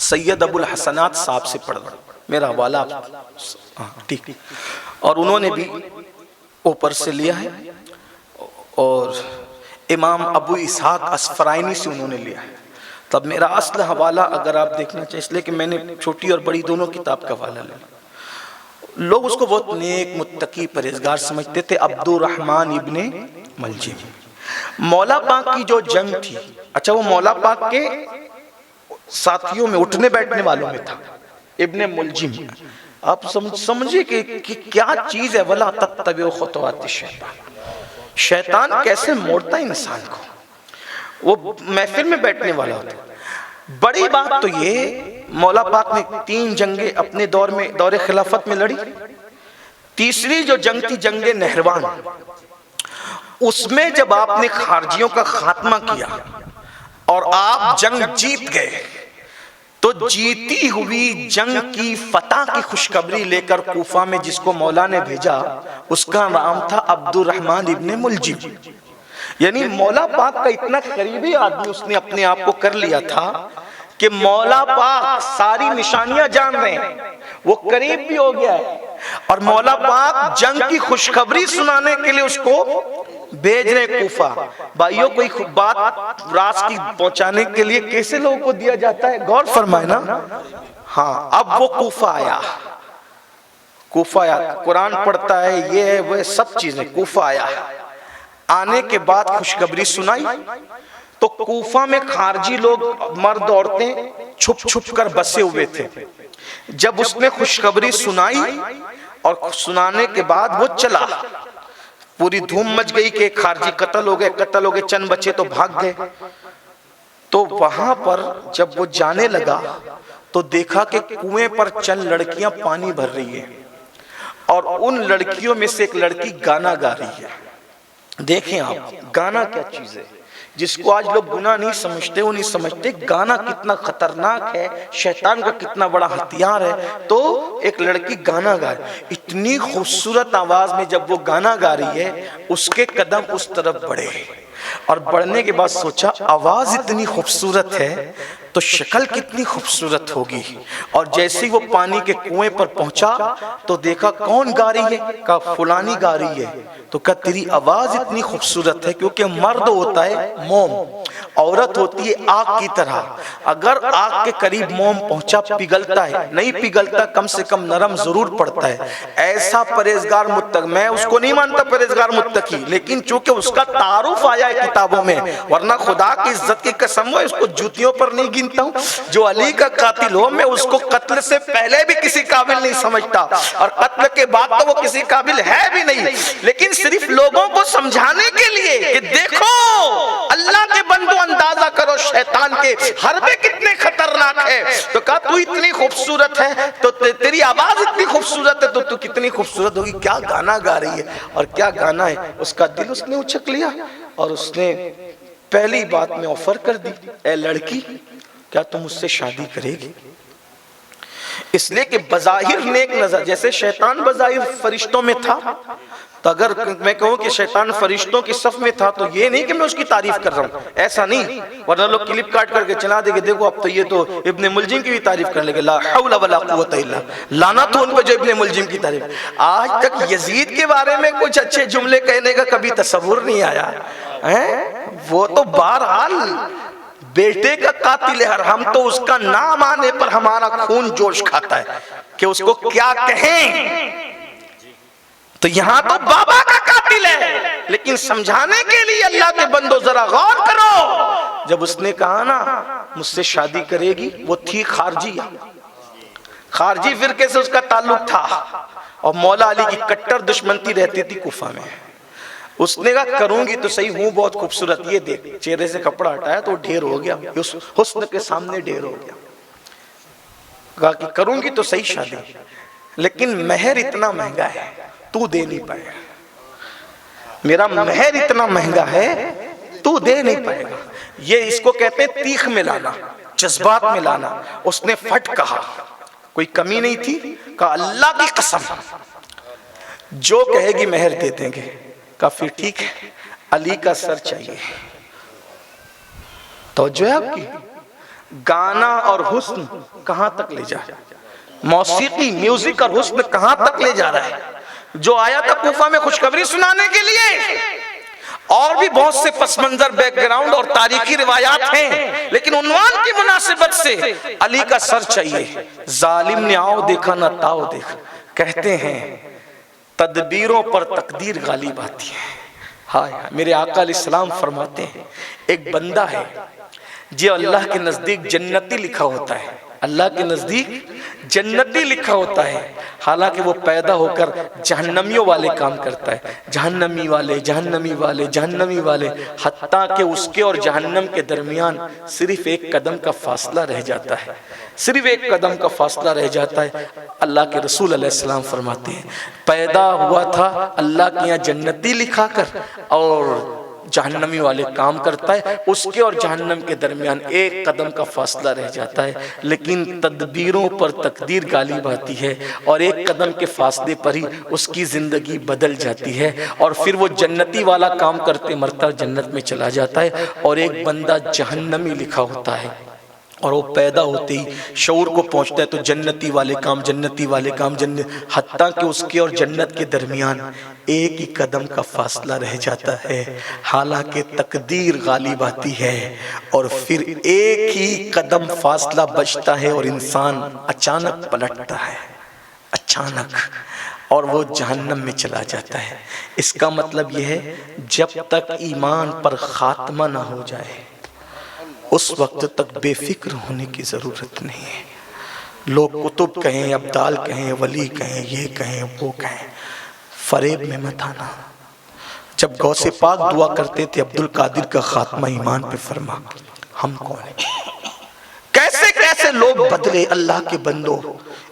سید ابو الحسنات صاحب سے پڑھ رہا ہوں، میرا حوالہ ٹھیک، اور انہوں نے بھی اوپر سے لیا ہے، اور امام ابو اسحاق اسفرائنی سے انہوں نے لیا ہے۔ تب میرا اصل حوالہ اگر آپ دیکھنا چاہیں، اس لئے کہ میں نے چھوٹی اور بڑی دونوں کتاب کا حوالہ لیا، لوگ اس کو بہت نیک متقی پرہیزگار سمجھتے تھے، عبد الرحمن ابن ملجم۔ مولا پاک کی جو جنگ تھی، اچھا وہ مولا پاک کے ساتھیوں میں اٹھنے بیٹھنے والوں میں تھا، ابن ملجم۔ آپ سمجھے کہ کیا چیز ہے، وَلَا تَتَّبِعُوا خُطُوَاتِ الشَّيْطَانِ، شیطان کیسے موڑتا ہے انسان کو، وہ محفل میں بیٹھنے والا ہوتا ہے۔ بڑی بات تو یہ مولا پاک نے 3 جنگیں اپنے دور خلافت میں لڑی، تیسری جو جنگ تھی جنگ نہروان، اس میں جب آپ نے خارجیوں کا خاتمہ کیا اور آپ جنگ جیت گئے، تو جیتی ہوئی جنگ کی فتح کی خوشخبری لے کر کوفہ میں جس کو مولا نے بھیجا، اس کا نام تھا عبد الرحمن ابن ملجم۔ یعنی مولا پاک کا اتنا قریبی آدمی اس نے اپنے آپ کو کر لیا تھا کہ مولا پاک ساری نشانیاں جان رہے ہیں، وہ قریب بھی ہو گیا ہے، اور مولا پاک جنگ کی خوشخبری سنانے کے لیے اس کو بھیج رہے کوفہ۔ بھائیوں کوئی بات راز کی پہنچانے کے لیے کیسے لوگوں کو دیا جاتا ہے، غور فرمائے نا۔ ہاں اب وہ کوفہ آیا، قرآن پڑھتا ہے، یہ ہے وہ سب چیزیں، کوفہ آیا۔ آنے کے بعد خوشخبری سنائی تو کوفہ میں خارجی لوگ مرد عورتیں چھپ چھپ کر بسے ہوئے تھے۔ جب اس نے خوشخبری سنائی اور سنانے کے بعد وہ چلا، پوری دھوم مچ گئی کہ خارجی قتل ہو گئے، چند بچے تو بھاگ گئے۔ تو وہاں پر جب وہ جانے لگا تو دیکھا کہ کنویں پر چند لڑکیاں پانی بھر رہی ہیں، اور ان لڑکیوں میں سے ایک لڑکی گانا گا رہی ہے۔ دیکھیں آپ گانا کیا چیز ہے، جس کو آج لوگ گناہ نہیں سمجھتے، وہ نہیں سمجھتے گانا کتنا خطرناک ہے، شیطان کا کتنا بڑا ہتھیار ہے۔ تو ایک لڑکی گانا گا رہی ہے، اتنی خوبصورت آواز میں جب وہ گانا گا رہی ہے، اس کے قدم اس طرف بڑھے، اور بڑھنے کے بعد سوچا آواز اتنی خوبصورت ہے تو شکل کتنی خوبصورت ہوگی، اور جیسے ہی وہ پانی کے کنویں پر پہنچا تو دیکھا کون گا رہی ہے، کہا فلانی گا رہی ہے، تو کہا تیری آواز اتنی خوبصورت ہے، کیونکہ مرد ہوتا ہے موم، عورت ہوتی ہے آگ کی طرح، اگر آگ کے قریب موم پہنچا پگھلتا ہے، نہیں پگھلتا کم سے کم نرم ضرور پڑتا ہے۔ ایسا پرہیزگار متقی، میں اس کو نہیں مانتا پرہیزگار متقی، لیکن چونکہ اس کا تعارف آیا ہے کتابوں میں، ورنہ خدا کی عزت کی قسم وہ اس کو جوتیوں پر نہیں گنتا ہوں، جو علی کا قاتل ہو میں اس کو قتل سے پہلے بھی کسی قابل نہیں سمجھتا، اور قتل کے بعد تو وہ کسی قابل ہے بھی نہیں، لیکن صرف لوگوں کو سمجھانے کے لیے کہ دیکھو اللہ کے بندو اندازہ کرو شیطان کے حربے کتنے خطرناک ہے۔ تو کہا تو اتنی خوبصورت ہے، تو تیری آواز اتنی خوبصورت ہے، تو تو کتنی خوبصورت ہوگی، کیا گانا گا رہی ہے، اور کیا گانا ہے۔ اس کا دل اس نے اچک لیا اور اس نے پہلی بات میں آفر کر دی، اے لڑکی کیا تم مجھ سے شادی کرے گی؟ اس لیے کہ بظاہر نیک نظر، جیسے شیطان بظاہر فرشتوں میں تھا، تو اگر میں کہوں کہ شیطان فرشتوں کی صف میں تھا تو یہ نہیں کہ میں اس کی تعریف کر رہا ہوں، ایسا نہیں، ورنہ لوگ کلپ کاٹ کر کے چلا دیں گے، دیکھو اب تو یہ تو ابن ملجم کی بھی تعریف کر لیں گے، لا حول ولا قوت الا، لعنت ہو ان پہ جو ابن ملجم کی تعریف۔ آج تک یزید کے بارے میں کچھ اچھے جملے کہنے کا کبھی تصور نہیں آیا، وہ تو بہرحال بیٹے کا قاتل ہے، ہم تو اس کا نام آنے پر ہمارا خون جوش کھاتا ہے کہ اس کو کیا کہیں۔ تو یہاں تو بابا کا قاتل ہے، لیکن سمجھانے کے لیے اللہ کے بندو ذرا غور کرو، جب اس نے کہا نا مجھ سے شادی کرے گی، وہ تھی خارجی فرقے سے اس کا تعلق تھا، اور مولا علی کی کٹر دشمنی رہتی تھی کوفہ میں۔ اس نے کہا کروں گی تو صحیح، ہوں بہت خوبصورت، یہ دیکھ چہرے سے کپڑا ہٹایا تو ڈھیر ہو گیا، حسن کے سامنے ڈھیر ہو گیا۔ کہا کہ کروں گی تو صحیح شادی، لیکن مہر اتنا مہنگا ہے تو دے نہیں پائے گا، میرا مہر اتنا مہنگا ہے تو دے نہیں پائے گا۔ یہ اس کو کہتے ہیں تیخ میں لانا، جذبات میں لانا۔ اس نے فٹ کہا، کوئی کمی نہیں تھی، کہا اللہ کی قسم جو کہے گی مہر دے دیں گے۔ کہا پھر ٹھیک ہے، علی کا سر چاہیے۔ توجہ ہے آپ کی، گانا اور حسن کہاں تک لے جا، موسیقی میوزک اور حسن کہاں تک لے جا رہا ہے۔ جو آیا تھا کوفہ میں خوشخبری سنانے کے لیے، اور بھی بہت سے پس منظر بیک گراؤنڈ اور تاریخی روایات ہیں، لیکن عنوان کی مناسبت سے علی کا سر چاہیے۔ ظالم نے آؤ دیکھا نہ تاؤ دیکھا، کہتے ہیں تدبیروں پر تقدیر غالب آتی ہے۔ ہائے میرے آقا علیہ السلام فرماتے ہیں ایک بندہ ہے جو اللہ کے نزدیک جنتی لکھا ہوتا ہے، اللہ کے نزدیک جنتی لکھا ہوتا ہے، حالانکہ وہ پیدا ہو کر جہنمیوں والے کام کرتا ہے، جہنمی والے جہنمی والے جہنمی والے، حتیٰ کہ اس کے اور جہنم کے درمیان صرف ایک قدم کا فاصلہ رہ جاتا ہے، صرف ایک قدم کا فاصلہ رہ جاتا ہے۔ اللہ کے رسول علیہ السلام فرماتے ہیں پیدا ہوا تھا اللہ کے یہاں جنتی لکھا کر، اور جہنمی والے کام کرتا ہے، اس کے اور جہنم کے درمیان ایک قدم کا فاصلہ رہ جاتا ہے، لیکن تدبیروں پر تقدیر غالب آتی ہے، اور ایک قدم کے فاصلے پر ہی اس کی زندگی بدل جاتی ہے، اور پھر وہ جنتی والا کام کرتے مرتا جنت میں چلا جاتا ہے، اور ایک بندہ جہنمی لکھا ہوتا ہے، اور وہ پیدا ہوتے ہی شعور کو پہنچتا ہے تو جنتی والے کام جنتی والے کام حتیٰ کہ اس کے اور جنت کے درمیان ایک ہی قدم کا فاصلہ رہ جاتا ہے، حالانکہ تقدیر غالب آتی ہے، اور پھر ایک ہی قدم فاصلہ بچتا ہے اور انسان اچانک پلٹتا ہے، اچانک، اور وہ جہنم میں چلا جاتا ہے۔ اس کا مطلب یہ ہے جب تک ایمان پر خاتمہ نہ ہو جائے اس وقت تک بے فکر ہونے کی ضرورت نہیں ہے۔ لوگ کتب کہیں، ابدال کہیں، ولی کہیں، یہ کہیں، وہ کہیں، فریب میں مت آنا۔ جب غوث پاک دعا کرتے تھے عبد القادر کا خاتمہ ایمان پہ فرما، ہم کون ہیں؟ کیسے کیسے لوگ بدلے اللہ کے بندوں،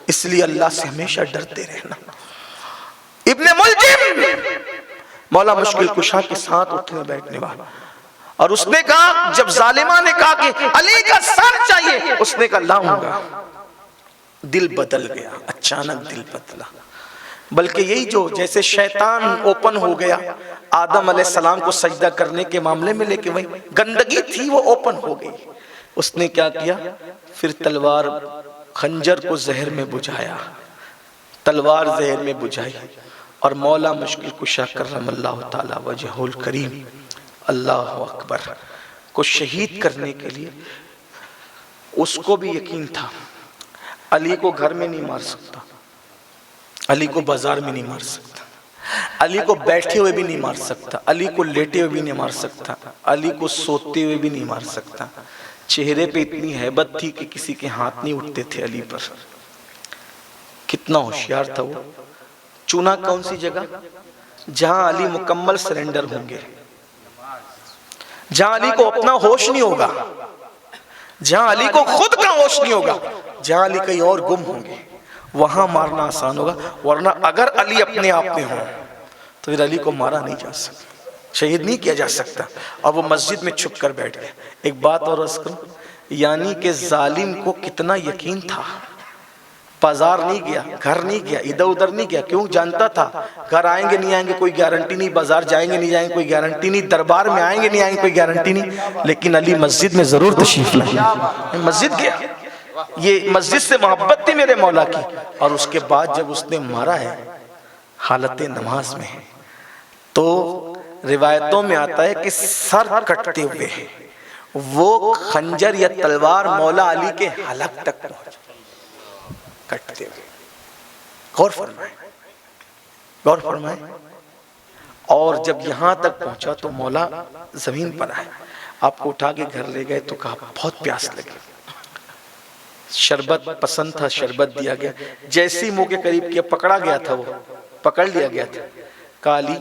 اس لیے اللہ سے ہمیشہ ڈرتے رہنا۔ ابن ملجم مولا مشکل کشا کے ساتھ اٹھنے بیٹھنے والا، اور اس نے کہا جب ظالمہ نے کہا کہ علی کا سر چاہیے، اس نے کہا لاؤں گا۔ دل بدل گیا، اچانک دل بدلا، بلکہ یہی جو جیسے شیطان اوپن ہو گیا آدم علیہ السلام کو سجدہ کرنے کے معاملے میں، لیکن وہی گندگی تھی وہ اوپن ہو گئی۔ اس نے کیا کیا؟ پھر تلوار خنجر کو زہر میں بجھایا، تلوار زہر میں بجھائی، اور مولا مشکل کشا کرم اللہ تعالی وجہہ الکریم اللہ اکبر کو شہید کرنے کے لیے، اس کو بھی یقین تھا علی کو گھر میں نہیں مار سکتا، علی کو بازار میں نہیں مار سکتا، علی کو بیٹھے ہوئے بھی نہیں مار سکتا، علی کو لیٹے ہوئے بھی نہیں مار سکتا، علی کو سوتے ہوئے بھی نہیں مار سکتا، چہرے پہ اتنی ہیبت تھی کہ کسی کے ہاتھ نہیں اٹھتے تھے علی پر. کتنا ہوشیار تھا وہ. چنا کون سی جگہ؟ جہاں علی مکمل سرنڈر ہوں گے، جہاں علی کو اپنا ہوش نہیں ہوگا، جہاں علی کو خود کا ہوش نہیں ہوگا، جہاں علی کہیں اور گم ہوں گے، وہاں مارنا آسان ہوگا. ورنہ اگر علی اپنے آپ میں ہوں تو پھر علی کو مارا نہیں جا سکتا، شہید نہیں کیا جا سکتا. اور وہ مسجد میں چھپ کر بیٹھ گئے. ایک بات اور عرض کروں، یعنی کہ ظالم کو کتنا یقین تھا. بازار نہیں گیا، گھر نہیں گیا، ادھر ادھر نہیں گیا. کیوں؟ جانتا تھا گھر آئیں گے نہیں آئیں گے کوئی گارنٹی نہیں، بازار جائیں گے نہیں جائیں گے کوئی گارنٹی نہیں، دربار میں آئیں گے نہیں آئیں گے کوئی گارنٹی نہیں. لیکن علی مسجد میں ضرور تشریف لائے. مسجد گیا. یہ مسجد سے محبت تھی میرے مولا کی. اور اس کے بعد جب اس نے مارا ہے حالت نماز میں، تو روایتوں میں آتا ہے کہ سر کٹتے ہوئے وہ خنجر یا تلوار مولا علی کے حلق تک پہنچ، کٹتے ہوئے. غور فرمائیں، غور فرمائیں. اور جب یہاں تک پہنچا تو مولا زمین پر آئے. آپ کو اٹھا کے گھر لے گئے تو کہا بہت پیاس لگی. شربت پسند تھا، شربت دیا گیا. جیسی منہ کے قریب کیا پکڑا گیا تھا، وہ پکڑ لیا گیا تھا. کہا علی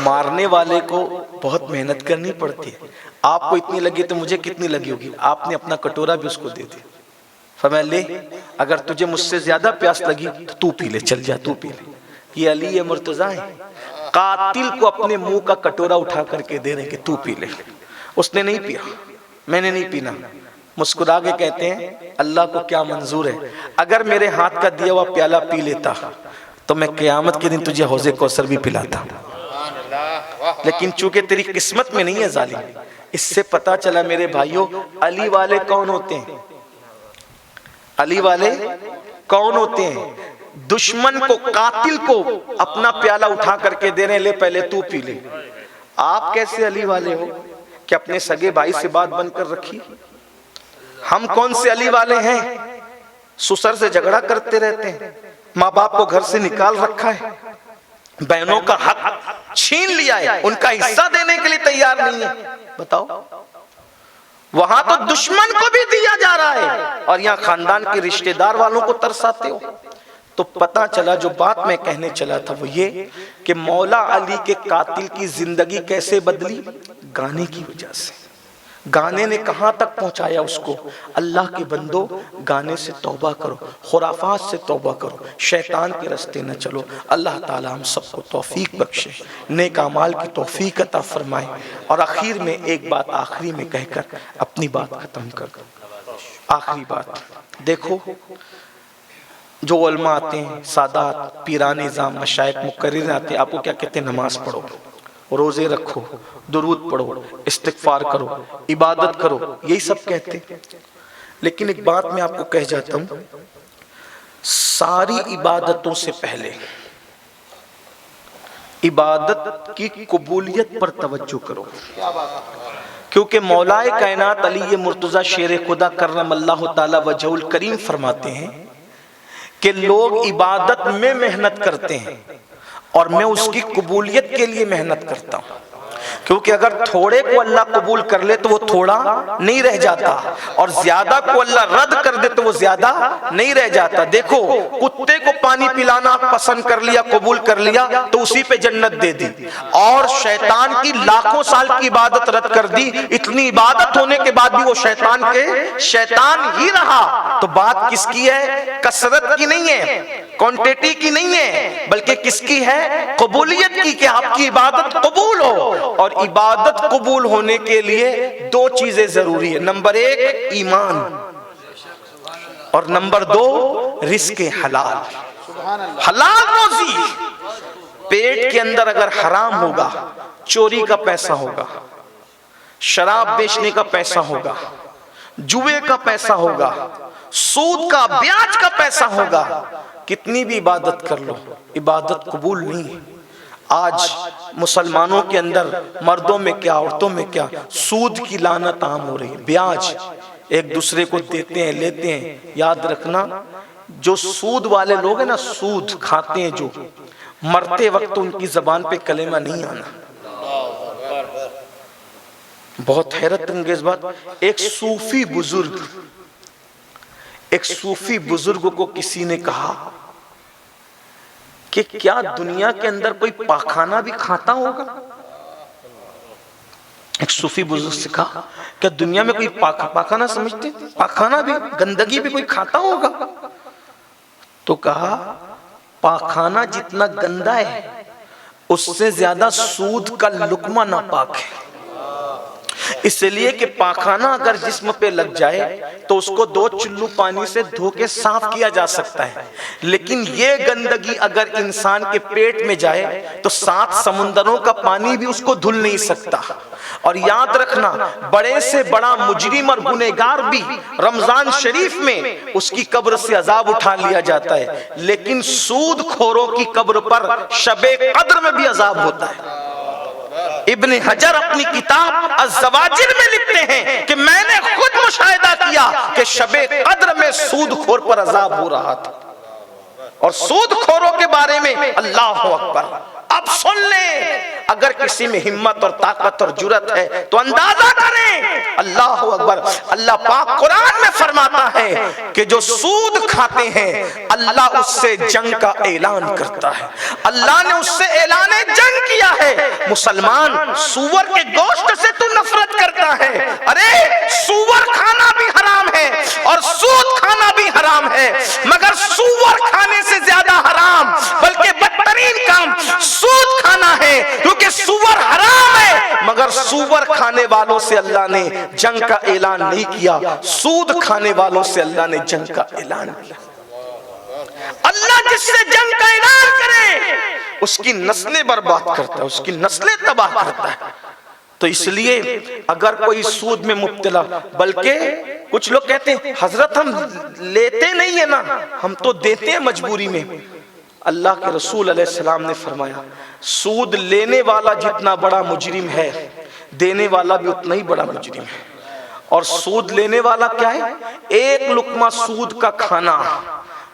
مارنے والے کو بہت محنت کرنی پڑتی ہے، آپ کو اتنی لگی تو مجھے کتنی لگی ہوگی. آپ نے اپنا کٹورا بھی اس کو دے دیا. فرمایا لے، اگر تجھے مجھ سے زیادہ پیاس لگی تو تو پی لے، چل جا تو پی لے. یہ علی مرتضیٰ ہے، قاتل کو اپنے منہ کا کٹورا اٹھا کر کے دے رہے کہ تو پی لے. اس نے نہیں پیا، میں نے نہیں پینا. مسکرا کے کہتے ہیں اللہ کو کیا منظور ہے، اگر میرے ہاتھ کا دیا ہوا پیالہ پی لیتا تو میں قیامت کے دن تجھے حوض کوثر بھی پلاتا. لیکن چونکہ تیری قسمت میں نہیں ہے ظالم. اس سے پتا چلا میرے بھائیوں علی والے کون ہوتے ہیں. علی والے کون ہوتے ہیں؟ دشمن کو، قاتل کو اپنا پیالہ اٹھا کر کے دے رہے لے پہلے تو پی لے. آپ کیسے علی والے ہو کہ اپنے سگے بھائی سے بات بند کر رکھی؟ ہم کون سے علی والے ہیں؟ سسر سے جھگڑا کرتے رہتے ہیں، ماں باپ کو گھر سے نکال رکھا ہے، بہنوں کا حق چھین لیا ہے، ان کا حصہ دینے کے لیے تیار نہیں ہے. بتاؤ، وہاں تو دشمن کو بھی دیا جا رہا ہے اور یہاں خاندان کے رشتہ دار والوں کو ترساتے ہو. تو پتا چلا جو بات میں کہنے چلا تھا وہ یہ کہ مولا علی کے قاتل کی زندگی کیسے بدلی؟ گانے کی وجہ سے. گانے نے کہاں تک پہنچایا اس کو؟ اللہ کے بندو گانے سے توبہ کرو، خرافات سے توبہ کرو، شیطان کے رستے نہ چلو. اللہ تعالی ہم سب کو توفیق بخشے، نیک اعمال کی توفیق عطا فرمائے. اور آخر میں ایک بات آخری میں کہہ کر اپنی بات ختم کر دو. آخری بات دیکھو، جو علماء آتے ہیں، سادات، پیران نظام، مشائخ، مقررین آتے ہیں، آپ کو کیا کہتے ہیں؟ نماز پڑھو، روزے رکھو، درود پڑھو، استغفار کرو، عبادت کرو، یہی سب کہتے ہیں. لیکن ایک بات میں آپ کو کہہ جاتا ہوں، ساری عبادتوں سے پہلے عبادت کی قبولیت پر توجہ کرو. کیونکہ مولا کائنات علی مرتضیٰ شیر خدا کرم اللہ تعالی وجہ الکریم فرماتے ہیں کہ لوگ عبادت میں محنت کرتے ہیں اور میں اس کی قبولیت کے لیے محنت کرتا ہوں. کیونکہ اگر تھوڑے کو اللہ قبول کر لے تو وہ تھوڑا نہیں رہ جاتا، اور زیادہ کو اللہ رد کر دے تو وہ زیادہ نہیں رہ جاتا. دیکھو، کتے کو پانی پلانا پسند کر لیا، قبول کر لیا تو اسی پہ جنت دے دی، اور شیطان کی لاکھوں سال کی عبادت رد کر دی. اتنی عبادت ہونے کے بعد بھی وہ شیطان ہی رہا. تو بات کس کی ہے؟ کثرت کی نہیں ہے، کوانٹیٹی کی نہیں ہے، بلکہ کس کی ہے؟ قبولیت کی، کہ آپ کی عبادت قبول ہو. اور عبادت قبول ہونے کے لیے دو چیزیں ضروری ہے. نمبر 1 ایمان، اور نمبر 2 رزق حلال. حلال روزی. پیٹ کے اندر اگر حرام ہوگا، چوری کا پیسہ ہوگا، شراب بیچنے کا پیسہ ہوگا، جوئے کا پیسہ ہوگا، سود کا، بیاج کا پیسہ ہوگا، کتنی بھی عبادت کر لو عبادت قبول نہیں. آج مسلمانوں کے اندر مردوں میں کیا، عورتوں میں کیا، سود کی لعنت عام ہو رہی ہے. بیاج ایک دوسرے کو دیتے ہیں، لیتے ہیں. یاد رکھنا، جو سود والے لوگ ہیں نا، سود کھاتے ہیں جو، مرتے وقت ان کی زبان پہ کلمہ نہیں آنا. بہت حیرت انگیز بات، ایک صوفی بزرگ کو کسی نے کہا کہ کیا دنیا کے اندر کوئی پاخانہ بھی کھاتا ہوگا؟ ایک صوفی بزرگ سے کہا کیا دنیا میں کوئی پاخانہ سمجھتے ہیں؟ پاخانہ بھی، گندگی بھی کوئی کھاتا ہوگا؟ تو کہا پاخانہ جتنا گندا ہے اس سے زیادہ سود کا لقمہ ناپاک ہے، اس لیے کہ پاخانہ اگر جسم پہ لگ جائے تو اس کو 2 چلو پانی سے دھو کے صاف کیا جا سکتا ہے، لیکن یہ گندگی اگر انسان کے پیٹ میں جائے تو 7 سمندروں کا پانی بھی اس کو دھل نہیں سکتا۔ اور یاد رکھنا بڑے سے بڑا مجرم اور گنہگار بھی رمضان شریف میں اس کی قبر سے عذاب اٹھا لیا جاتا ہے، لیکن سود خوروں کی قبر پر شب قدر میں بھی عذاب ہوتا ہے۔ ابن حجر اپنی کتاب الزواجر میں لکھتے ہیں کہ میں نے خود مشاہدہ کیا کہ شب قدر میں سود خور پر عذاب ہو رہا تھا۔ اور سود خوروں کے بارے میں اللہ اکبر، اب سن لیں، اگر کسی میں ہمت اور طاقت اور جرت ہے تو اندازہ کریں۔ اللہ اکبر، اللہ پاک قرآن میں فرماتا ہے کہ جو سود کھاتے ہیں اللہ اس سے جنگ کا اعلان کرتا ہے، اللہ نے اس سے اعلان جنگ کیا ہے۔ مسلمان سور کے گوشت سے تو نفرت کرتا ہے، ارے سور کھانا بھی حرام ہے اور سود کھانا بھی حرام ہے، مگر سور کھانے سے زیادہ حرام بلکہ بدترین کام سود کھانا ہے، کیونکہ سور حرام ہے، مگر سور کھانے والوں سے اللہ نے جنگ کا اعلان نہیں کیا، سود کھانے والوں سے اللہ نے جنگ کا اعلان کیا۔ اللہ جس سے جنگ کا اعلان کرے اس کی نسلیں برباد کرتا ہے، اس کی نسلیں تباہ کرتا ہے۔ تو اس لیے اگر کوئی سود میں مبتلا، بلکہ کچھ لوگ کہتے ہیں حضرت ہم لیتے نہیں ہیں نا، ہم تو دیتے ہیں مجبوری میں۔ اللہ کے رسول علیہ السلام نے فرمایا سود لینے والا جتنا بڑا مجرم ہے دینے والا بھی اتنا ہی بڑا مجرم ہے۔ اور سود لینے والا کیا ہے؟ ایک لقمہ سود کا کھانا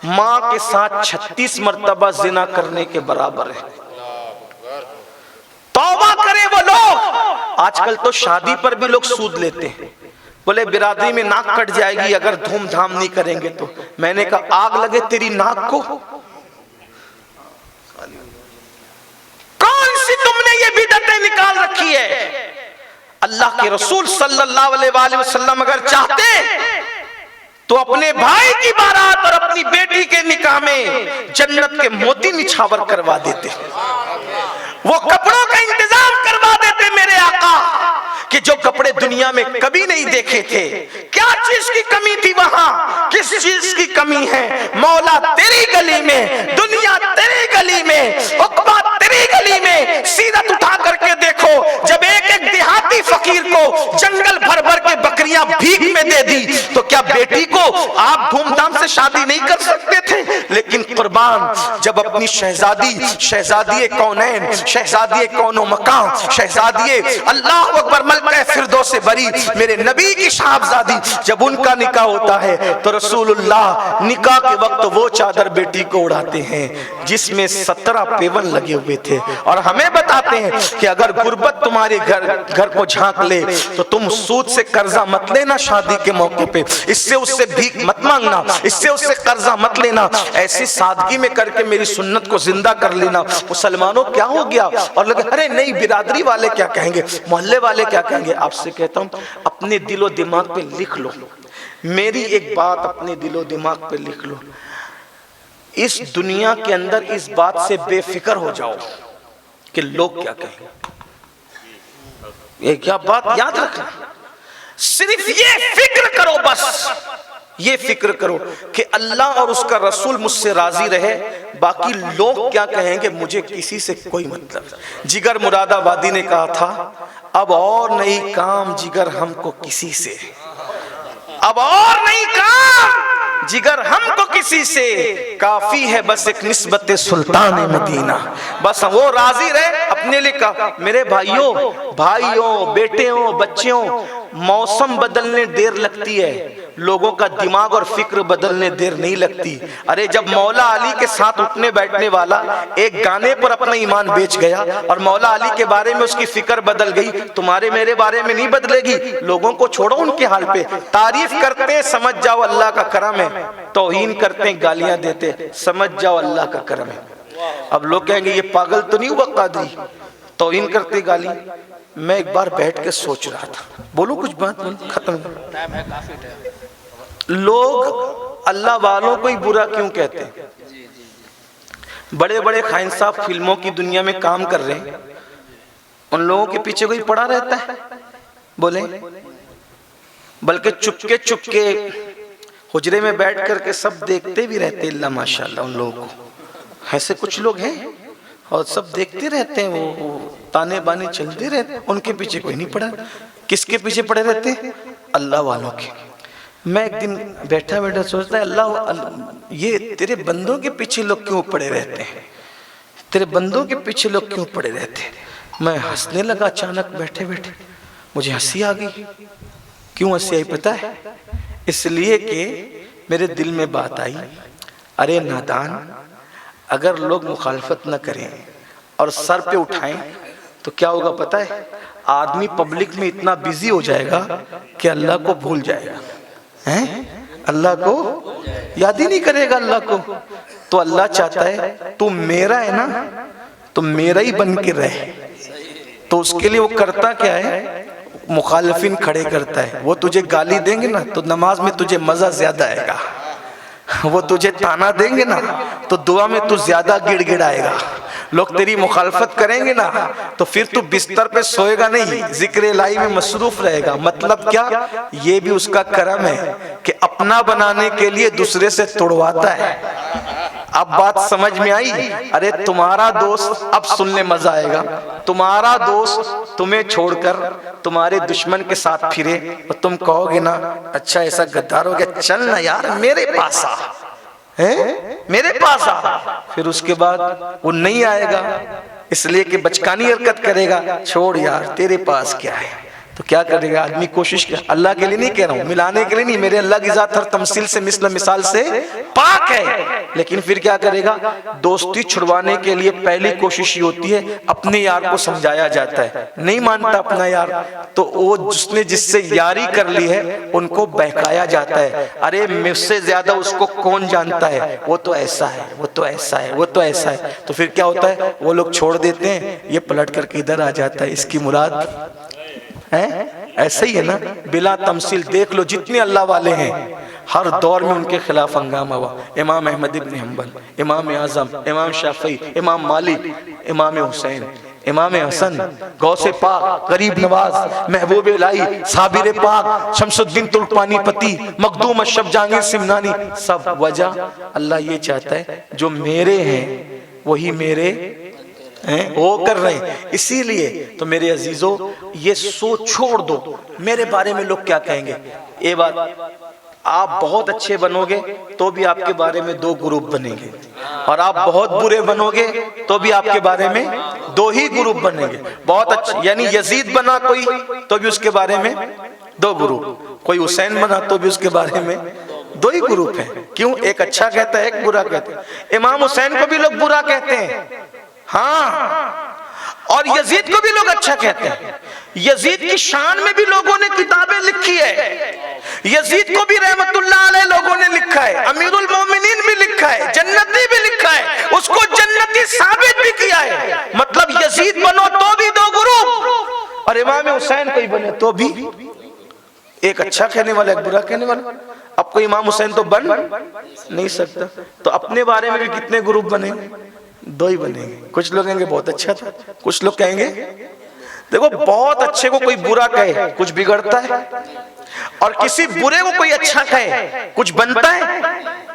ماں کے ساتھ 36 مرتبہ زنا کرنے کے برابر ہے۔ توبہ کرے وہ لوگ، آج کل تو شادی پر بھی لوگ سود لیتے ہیں، بولے برادری میں ناک کٹ جائے گی اگر دھوم دھام نہیں کریں گے تو۔ میں نے کہا آگ لگے تیری ناک کو، کون سی تم نے یہ بدعتیں نکال رکھی ہے؟ اللہ کے رسول صلی اللہ علیہ وآلہ وسلم اگر چاہتے تو اپنے بھائی کی بارات اور اپنی بیٹی کے نکاح میں جنت کے موتی نچھاور کروا دیتے، وہ کپڑوں کا انتظام کروا دیتے میرے آقا، کہ جو کپڑے دنیا میں کبھی نہیں دیکھے تھے۔ کیا چیز کی کمی تھی وہاں؟ کس چیز کی کمی ہے؟ مولا تیری گلی میں، دنیا تیری گلی میں، عقبہ تیری گلی میں۔ سیرت اٹھا کر کے دیکھو، جب ایک ایک دیہاتی فقیر کو جنگل بھر بھر کے بکریاں بھیک میں دے دی تو کیا بیٹی کو آپ دھوم دھام سے شادی نہیں کر سکتے تھے؟ لیکن قربان جب اپنی شہزادی کونین، شہزادی کون و مکان، شہزادی اللہ اکبر ملکہ فردوس بری میرے نبی کی صاحبزادی، جب ان کا نکاح ہوتا ہے تو رسول اللہ نکاح کے وقت وہ چادر بیٹی کو اڑاتے ہیں جس میں 17 پیون لگے ہوئے تھے، اور ہمیں بتاتے ہیں کہ اگر غربت تمہارے گھر کو جھانک لے تو تم سود سے قرضہ مت لینا شادی کے موقع پہ، اس سے بھیک مت مانگنا، اس سے قرضہ مت لینا، ایسی سادگی میں کر کے میری سنت کو زندہ کر لینا۔ مسلمانوں کیا ہو گیا؟ اور لگے ارے نہیں برادری والے کیا کہیں گے، محلے والے کیا کہیں گے؟ آپ سے کہتا ہوں اپنے دل و دماغ پہ لکھ لو، میری ایک بات اپنے دل و دماغ پہ لکھ لو، اس دنیا کے اندر اس بات سے بے فکر ہو جاؤ کہ لوگ کیا کہیں گے۔ یہ کیا بات یاد رکھنا، صرف یہ فکر کرو، بس یہ فکر کرو کہ اللہ اور اس کا رسول مجھ سے راضی رہے، باقی لوگ کیا کہیں گے مجھے کسی سے کوئی مطلب۔ جگر مراد آبادی نے کہا تھا اب اور نہیں کام جگر ہم کو کسی سے، اب اور نہیں کام جگر ہم کو کسی سے، کافی ہے بس ایک نسبت سلطان مدینہ، بس وہ راضی رہے۔ اپنے لیے کہا میرے بھائیوں بیٹیوں بچیوں، موسم بدلنے دیر لگتی ہے، لوگوں کا دماغ اور فکر بدلنے دیر نہیں لگتی۔ ارے جب مولا علی کے ساتھ اٹھنے بیٹھنے والا ایک گانے پر اپنا ایمان بیچ گیا اور مولا علی کے بارے میں اس کی فکر بدل گئی، تمہارے میرے بارے میں نہیں بدلے گی۔ لوگوں کو چھوڑو ان کے حال پہ، تعریف کرتے ہیں سمجھ جاؤ اللہ کا کرم ہے، توہین کرتے ہیں گالیاں دیتے سمجھ جاؤ اللہ کا کرم ہے۔ اب لوگ کہیں گے یہ پاگل تو نہیں ہوا قادری، توہین کرتے گالی۔ میں ایک بار بیٹھ کے سوچ رہا تھا، بولو کچھ بات ختم۔ لوگ اللہ والوں کو ہی برا کیوں کہتے ہیں؟ بڑے بڑے خائن صاحب فلموں کی دنیا میں کام کر رہے ہیں، ان لوگوں کے پیچھے کوئی پڑا رہتا ہے؟ بولیں، بلکہ چپ کے حجرے میں بیٹھ کر کے سب دیکھتے بھی رہتے اللہ ماشاءاللہ ان لوگوں کو۔ ایسے کچھ لوگ ہیں اور سب دیکھتے رہتے ہیں، وہ تانے بانے چلتے رہتے ہیں، ان کے پیچھے کوئی نہیں پڑا۔ کس کے پیچھے پڑے رہتے ہیں؟ اللہ والوں کے۔ میں ایک دن بیٹھا سوچتا ہے اللہ یہ تیرے بندوں کے پیچھے لوگ کیوں پڑے رہتے ہیں، تیرے بندوں کے پیچھے لوگ کیوں پڑے رہتے ہیں۔ میں ہنسنے لگا، اچانک بیٹھے بیٹھے مجھے ہنسی آ گئی۔ کیوں ہنسی آئی پتہ ہے؟ اس لیے کہ میرے دل میں بات آئی، ارے نادان، اگر لوگ مخالفت نہ کریں اور سر پہ اٹھائیں تو کیا ہوگا پتہ ہے؟ آدمی پبلک میں اتنا بیزی ہو جائے گا کہ اللہ کو بھول جائے گا، اللہ کو یاد ہی نہیں کرے گا اللہ کو۔ تو اللہ چاہتا ہے تو میرا ہے نا، تو میرا ہی بن کے رہے۔ تو اس کے لیے وہ کرتا کیا ہے؟ مخالفین کھڑے کرتا ہے۔ وہ تجھے گالی دیں گے نا تو نماز میں تجھے مزہ زیادہ آئے گا، وہ تجھے تانا دیں گے نا تو دعا میں تو زیادہ گڑ گڑ آئے گا۔ لوگ تیری مخالفت کریں گے نا تو پھر تو بستر پہ سوئے گا نہیں، ذکر الہی میں مصروف رہے گا۔ مطلب کیا؟ یہ بھی اس کا کرم ہے کہ اپنا بنانے کے لیے دوسرے سے توڑواتا ہے۔ اب بات سمجھ میں آئی؟ ارے تمہارا دوست، اب سننے مزہ آئے گا، تمہارا دوست تمہیں چھوڑ کر تمہارے دشمن کے ساتھ پھرے اور تم کہو گے نا اچھا ایسا غدار ہو گیا، چل نا یار میرے پاس آ، میرے پاس آ، پھر اس کے بعد وہ نہیں آئے گا اس لیے کہ بچکانی حرکت کرے گا، چھوڑ یار تیرے پاس کیا ہے۔ تو کیا کرے گا آدمی؟ کوشش کیا، اللہ کے لیے نہیں کہہ رہا ہوں، ملانے کے لیے نہیں، میرے اللہ کی ذات ہر تمثیل سے مثال سے پاک ہے، لیکن پھر کیا کرے گا؟ دوستی چھڑوانے کے لیے پہلی کوشش یہ ہوتی ہے اپنے یار کو سمجھایا جاتا ہے، نہیں مانتا اپنا یار تو وہ جس نے جس سے یاری کر لی ہے ان کو بہکایا جاتا ہے، ارے مجھ سے زیادہ اس کو کون جانتا ہے، وہ تو ایسا ہے، وہ تو ایسا ہے، وہ تو ایسا ہے۔ تو پھر کیا ہوتا ہے؟ وہ لوگ چھوڑ دیتے ہیں، یہ پلٹ کر کے ادھر آ جاتا ہے، اس کی مراد ایسا ہی ہے نا، بلا تمثیل دیکھ لو جتنے اللہ والے ہیں ہر دور میں ان کے خلاف ہنگامہ ہوا۔ امام احمد ابن حنبل، امام اعظم، امام شافعی، امام مالک، امام حسین، امام حسن، غوث پاک، غریب نواز، محبوب الہی، صابر پاک، شمس الدین ترکمانی پتی، مخدوم اشرف جہانگیر سمنانی، سب وجہ اللہ یہ چاہتا ہے جو میرے ہیں وہی میرے وہ کر رہے ہیں۔ اسی لیے تو میرے عزیزو یہ سوچ چھوڑ دو میرے بارے میں لوگ کیا کہیں گے۔ یہ بات آپ بہت اچھے بنو گے تو بھی آپ کے بارے میں 2 گروپ بنیں گے، اور آپ بہت برے بنو گے تو بھی آپ کے بارے میں 2 ہی گروپ بنیں گے۔ بہت اچھے یعنی یزید بنا کوئی تو بھی اس کے بارے میں 2 گروپ، کوئی حسین بنا تو بھی اس کے بارے میں 2 ہی گروپ ہیں۔ کیوں؟ ایک اچھا کہتا ہے ایک برا کہتا ہے۔ امام حسین کو بھی لوگ برا کہتے ہیں، ہاں، اور یزید کو بھی لوگ اچھا کہتے ہیں۔ یزید کی شان میں بھی لوگوں نے کتابیں لکھی ہے، یزید کو بھی رحمت اللہ علیہ لوگوں نے لکھا ہے، امیر المومنین بھی لکھا ہے، جنتی بھی لکھا ہے، اس کو جنتی ثابت بھی کیا ہے۔ مطلب یزید بنو تو بھی 2 گروپ، اور امام حسین کوئی بنے تو بھی ایک اچھا کہنے والا ایک برا کہنے والا۔ اب کوئی امام حسین تو بن نہیں سکتا، تو اپنے بارے میں بھی کتنے گروپ بنے؟ 2 ہی بنیں گے۔ کچھ لوگ کہیں گے بہت اچھا تھا، کچھ لوگ کہیں گے دیکھو بہت اچھے کو کوئی برا کہے کچھ بگڑتا ہے، اور کسی برے کو کوئی اچھا کہے کچھ بنتا ہے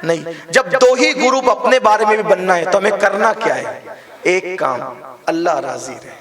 نہیں۔ جب 2 ہی گروپ اپنے بارے میں بھی بننا ہے تو ہمیں کرنا کیا ہے؟ ایک کام، اللہ راضی رہے،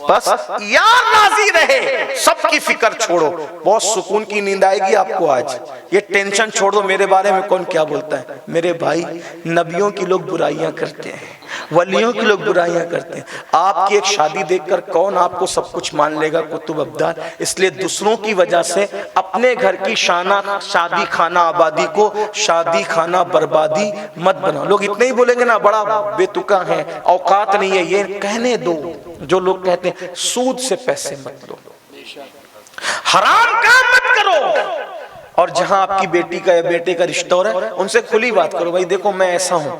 بس یار راضی رہے، سب کی فکر چھوڑو، بہت سکون کی نیند آئے گی آپ کو آج۔ یہ ٹینشن چھوڑ دو میرے بارے میں کون کیا بولتا ہے۔ میرے بھائی، نبیوں کی لوگ برائیاں کرتے ہیں، ولیوں کی لوگ برائیاں کرتے ہیں، آپ کی ایک شادی دیکھ کر کون آپ کو سب کچھ مان لے گا کتب ابدال؟ اس لیے دوسروں کی وجہ سے اپنے گھر کی شادی خانہ آبادی کو شادی خانہ بربادی مت بناؤ۔ لوگ اتنے ہی بولیں گے نا، بڑا بے تکا ہے، اوقات نہیں ہے، یہ کہنے دو۔ جو لوگ کہتے ہیں سود سے پیسے مت لو، حرام کام مت کرو، اور جہاں آپ کی بیٹی کا یا بیٹے کا رشتہ ہو رہا ہے ان سے کھلی بات کرو، بھائی دیکھو میں ایسا ہوں،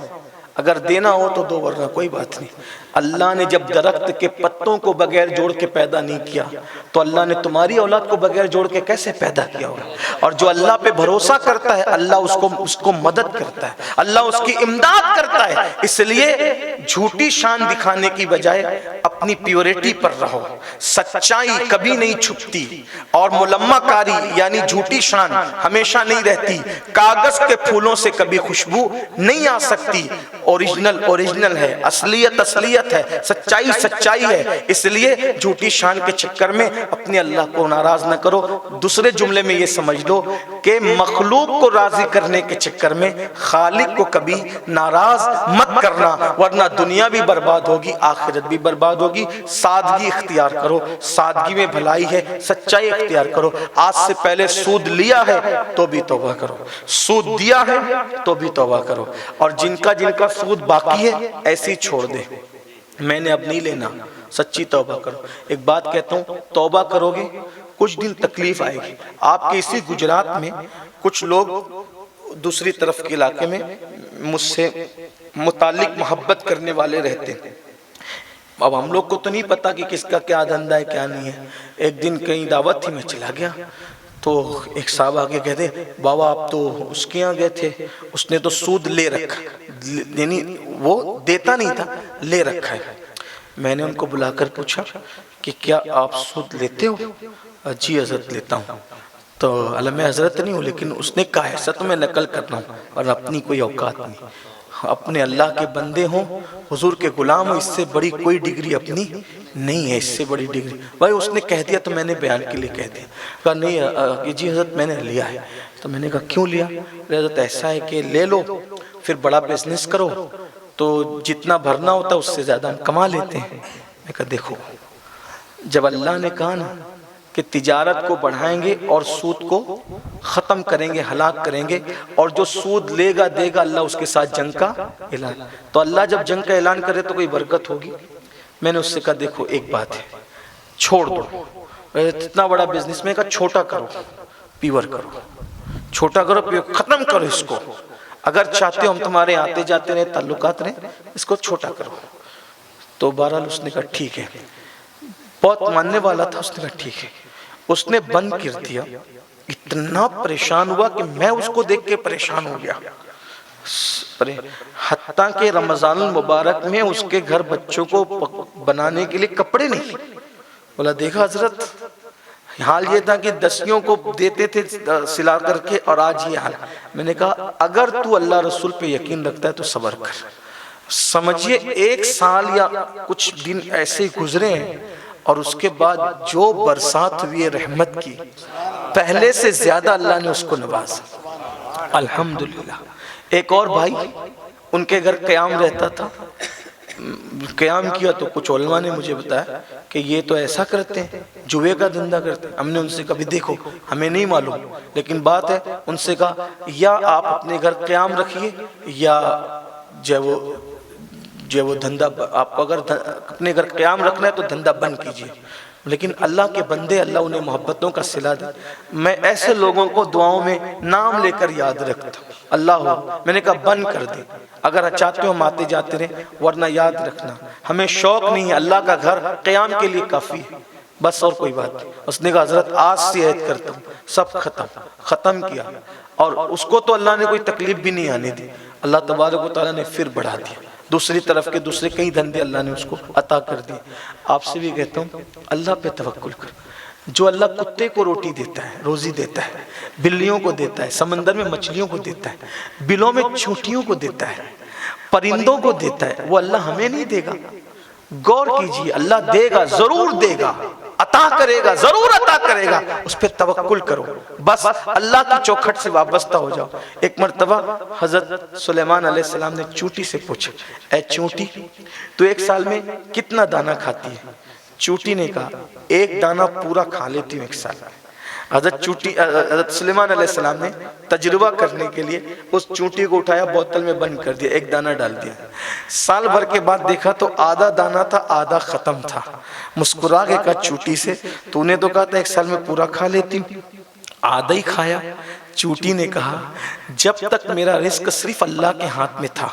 اگر دینا ہو تو دو ورنہ کوئی بات نہیں۔ اللہ نے جب درخت کے پتوں کو بغیر جوڑ کے پیدا نہیں کیا تو اللہ نے تمہاری اولاد کو بغیر جوڑ کے کیسے پیدا کیا ہوگا؟ اور جو اللہ پہ بھروسہ کرتا ہے اللہ اس کو مدد کرتا ہے، اللہ اس کی امداد کرتا ہے۔ اس لیے جھوٹی شان دکھانے کی بجائے اپنی پیورٹی پر رہو، سچائی کبھی نہیں چھپتی، اور ملمہ کاری یعنی جھوٹی شان ہمیشہ نہیں رہتی، کاغذ کے پھولوں سے کبھی خوشبو نہیں آ سکتی۔ اوریجنل ہے، اصلیت اصلیت ہے، سچائی سچائی ہے۔ اس لیے جھوٹی شان کے چکر میں اپنے اللہ کو ناراض نہ کرو۔ دوسرے جملے میں یہ سمجھ لو کہ مخلوق کو راضی کرنے کے چکر میں خالق کو کبھی ناراض مت کرنا، ورنہ دنیا بھی برباد ہوگی، آخرت بھی برباد ہوگی۔ سادگی اختیار کرو، سادگی میں بھلائی ہے، سچائی اختیار کرو۔ آج سے پہلے سود لیا ہے تو بھی توبہ کرو، سود دیا ہے تو بھی توبہ کرو، اور جن کا سود باقی ہے ایسے ہی چھوڑ دے، میں نے اب نہیں لینا، سچی توبہ کرو۔ ایک بات کہتا ہوں، توبہ کرو گے کچھ دن تکلیف آئے گی۔ آپ کے اسی گجرات میں کچھ لوگ دوسری طرف کے علاقے میں مجھ سے متعلق محبت کرنے والے رہتے ہیں۔ اب ہم لوگ کو تو نہیں پتا کہ کس کا کیا دھندا ہے کیا نہیں ہے۔ ایک دن کہیں دعوت تھی، میں چلا گیا تو ایک صاحب آگے کہتے بابا آپ تو اس کے یہاں گئے تھے، اس نے تو سود لے رکھا، یعنی وہ دیتا نہیں تھا، لے رکھا ہے۔ میں نے ان کو بلا کر پوچھا کہ کیا آپ سود لیتے ہو؟ جی حضرت لیتا ہوں۔ تو علم حضرت نہیں ہوں، لیکن اس نے کہا ایسا تو میں نقل کرنا ہوں، اور اپنی کوئی اوقات نہیں، اپنے اللہ کے بندے ہوں، حضور کے غلام ہوں، اس سے بڑی کوئی ڈگری اپنی نہیں ہے، اس سے بڑی ڈگری۔ بھائی اس نے کہہ دیا تو میں نے بیان کے لیے کہہ دیا، کہا نہیں جی حضرت میں نے لیا ہے۔ تو میں نے کہا کیوں لیا؟ حضرت ایسا ہے کہ لے لو پھر بڑا بزنس کرو تو جتنا بھرنا ہوتا اس سے زیادہ ہم کما لیتے ہیں۔ میں کہا دیکھو، جب اللہ نے کہا نا کہ تجارت کو بڑھائیں گے اور سود کو ختم کریں گے، ہلاک کریں گے، اور جو سود لے گا دے گا اللہ اس کے ساتھ جنگ کا اعلان، تو اللہ جب جنگ کا اعلان کرے تو کوئی برکت ہوگی۔ میں نے اس سے کہا دیکھو ایک بات ہے، چھوڑ دو اتنا بڑا بزنس، میں کہا چھوٹا کرو، پیور کرو، چھوٹا کرو، پیور، ختم کرو اس کو۔ اگر چاہتے ہو ہم تمہارے آتے جاتے رہے، تعلقات رہے، اس کو چھوٹا کرو۔ تو بہرحال اس نے کہا ٹھیک ہے، بہت ماننے والا تھا، اس نے کہا ٹھیک ہے۔ اس نے بند کر دیا، اتنا پریشان ہوا کہ میں اس کو دیکھ کے پریشان ہو گیا۔ حتیٰ کہ رمضان المبارک میں اس کے گھر بچوں کو بنانے کے لیے کپڑے نہیں، بولا دیکھا حضرت، حال یہ تھا کہ دسیوں کو دیتے تھے سلا کر کے، اور آج یہ حال۔ میں نے کہا اگر تو اللہ رسول پہ یقین رکھتا ہے تو صبر کر۔ سمجھئے 1 سال یا کچھ دن ایسے ہی گزرے ہیں، اور اس کے بعد جو برسات ہوئی رحمت کی، پہلے سے زیادہ اللہ نے اس کو نوازا، الحمدللہ۔ ایک اور بھائی، ان کے گھر قیام رہتا تھا، قیام کیا تو کچھ علماء نے مجھے بتایا کہ یہ تو ایسا کرتے ہیں، جوے کا دھندا کرتے ہیں۔ ہم نے ان سے کبھی دیکھو، ہمیں نہیں معلوم، لیکن بات ہے ان سے کہا یا آپ اپنے گھر قیام رکھیے، یا جو وہ دھندا، آپ اگر اپنے گھر قیام رکھنا ہے تو دھندا بند کیجیے۔ لیکن اللہ کے بندے، اللہ انہیں محبتوں کا صلہ دے۔ میں ایسے لوگوں کو دعاؤں میں نام لے کر یاد رکھتا ہوں، اللہ ہو، میں نے کہا بند کر دے، اگر چاہتے ہو ہم آتے جاتے رہے، ورنہ یاد رکھنا ہمیں شوق نہیں ہے، اللہ کا گھر قیام کے لیے کافی ہے، بس اور کوئی بات نہیں۔ اس نے کہا حضرت آج سے عہد کرتا ہوں، سب ختم کیا، اور اس کو تو اللہ نے کوئی تکلیف بھی نہیں آنے دی۔ اللہ تبارک و تعالیٰ نے پھر بڑھا دیا، دوسری طرف کے دوسرے کئی دھندے اللہ نے اس کو عطا کر دی۔ آپ سے بھی کہتا ہوں اللہ پہ توکل کر۔ جو اللہ کتے کو روٹی دیتا ہے، روزی دیتا ہے، بلیوں کو دیتا ہے، سمندر میں مچھلیوں کو دیتا ہے، بلوں میں چونٹیوں کو دیتا ہے، پرندوں کو دیتا ہے، وہ اللہ ہمیں نہیں دے گا؟ غور کیجئے، اللہ دے گا، ضرور دے گا، عطا کرے گا، ضرور عطا کرے گا، اس پہ توکل کرو، بس اللہ کی چوکھٹ سے وابستہ ہو جاؤ۔ ایک مرتبہ حضرت سلیمان علیہ السلام نے چونٹی سے پوچھا، اے چونٹی تو ایک سال میں کتنا دانہ کھاتی ہے؟ چونٹی نے کہا ایک دانہ پورا کھا لیتی ہوں ایک سال میں۔ حضرت سلیمان علیہ السلام نے تجربہ کرنے کے لیے اس چونٹی کو اٹھایا، بوتل میں بند کر دیا، ایک دانہ ڈال دیا، سال بھر کے بعد دیکھا تو آدھا دانہ تھا، آدھا ختم تھا۔ مسکرا کے کہا چونٹی سے تو نے تو کہا تھا ایک سال میں پورا کھا لیتی ہوں، آدھا ہی کھایا۔ چونٹی نے کہا جب تک میرا رزق صرف اللہ کے ہاتھ میں تھا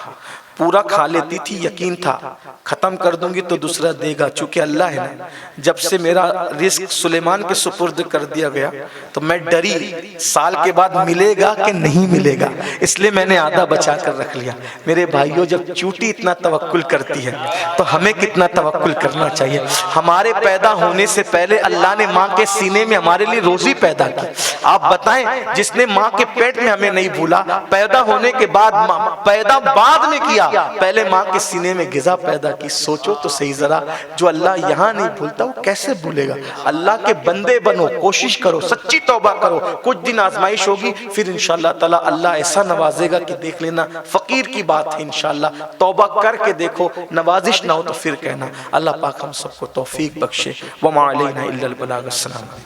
پورا کھا لیتی تھی، یقین تھا ختم کر دوں گی تو دوسرا دے گا، چونکہ اللہ ہے نا۔ جب سے میرا رزق سلیمان کے سپرد کر دیا گیا تو میں ڈری سال کے بعد ملے گا کہ نہیں ملے گا، اس لیے میں نے آدھا بچا کر رکھ لیا۔ میرے بھائیوں، جب چونٹی اتنا توکل کرتی ہے تو ہمیں کتنا توکل کرنا چاہیے۔ ہمارے پیدا ہونے سے پہلے اللہ نے ماں کے سینے میں ہمارے لیے روزی پیدا کی۔ آپ بتائیں جس نے ماں کے پیٹ میں ہمیں نہیں بھولا، پیدا ہونے کے بعد پیدا بعد میں کیا، پہلے ماں کے سینے میں غذا پیدا کی۔ سوچو تو صحیح ذرا، جو اللہ یہاں نہیں بھولتا وہ کیسے بھولے گا؟ اللہ کے بندے بنو، کوشش کرو، سچی توبہ کرو، کچھ دن آزمائش ہوگی، پھر انشاءاللہ تعالی اللہ ایسا نوازے گا کہ دیکھ لینا، فقیر کی بات ہے انشاءاللہ۔ توبہ کر کے دیکھو، نوازش نہ ہو تو پھر کہنا۔ اللہ پاک ہم سب کو توفیق بخشے۔ وما علینا الا البلاغ۔ السلام۔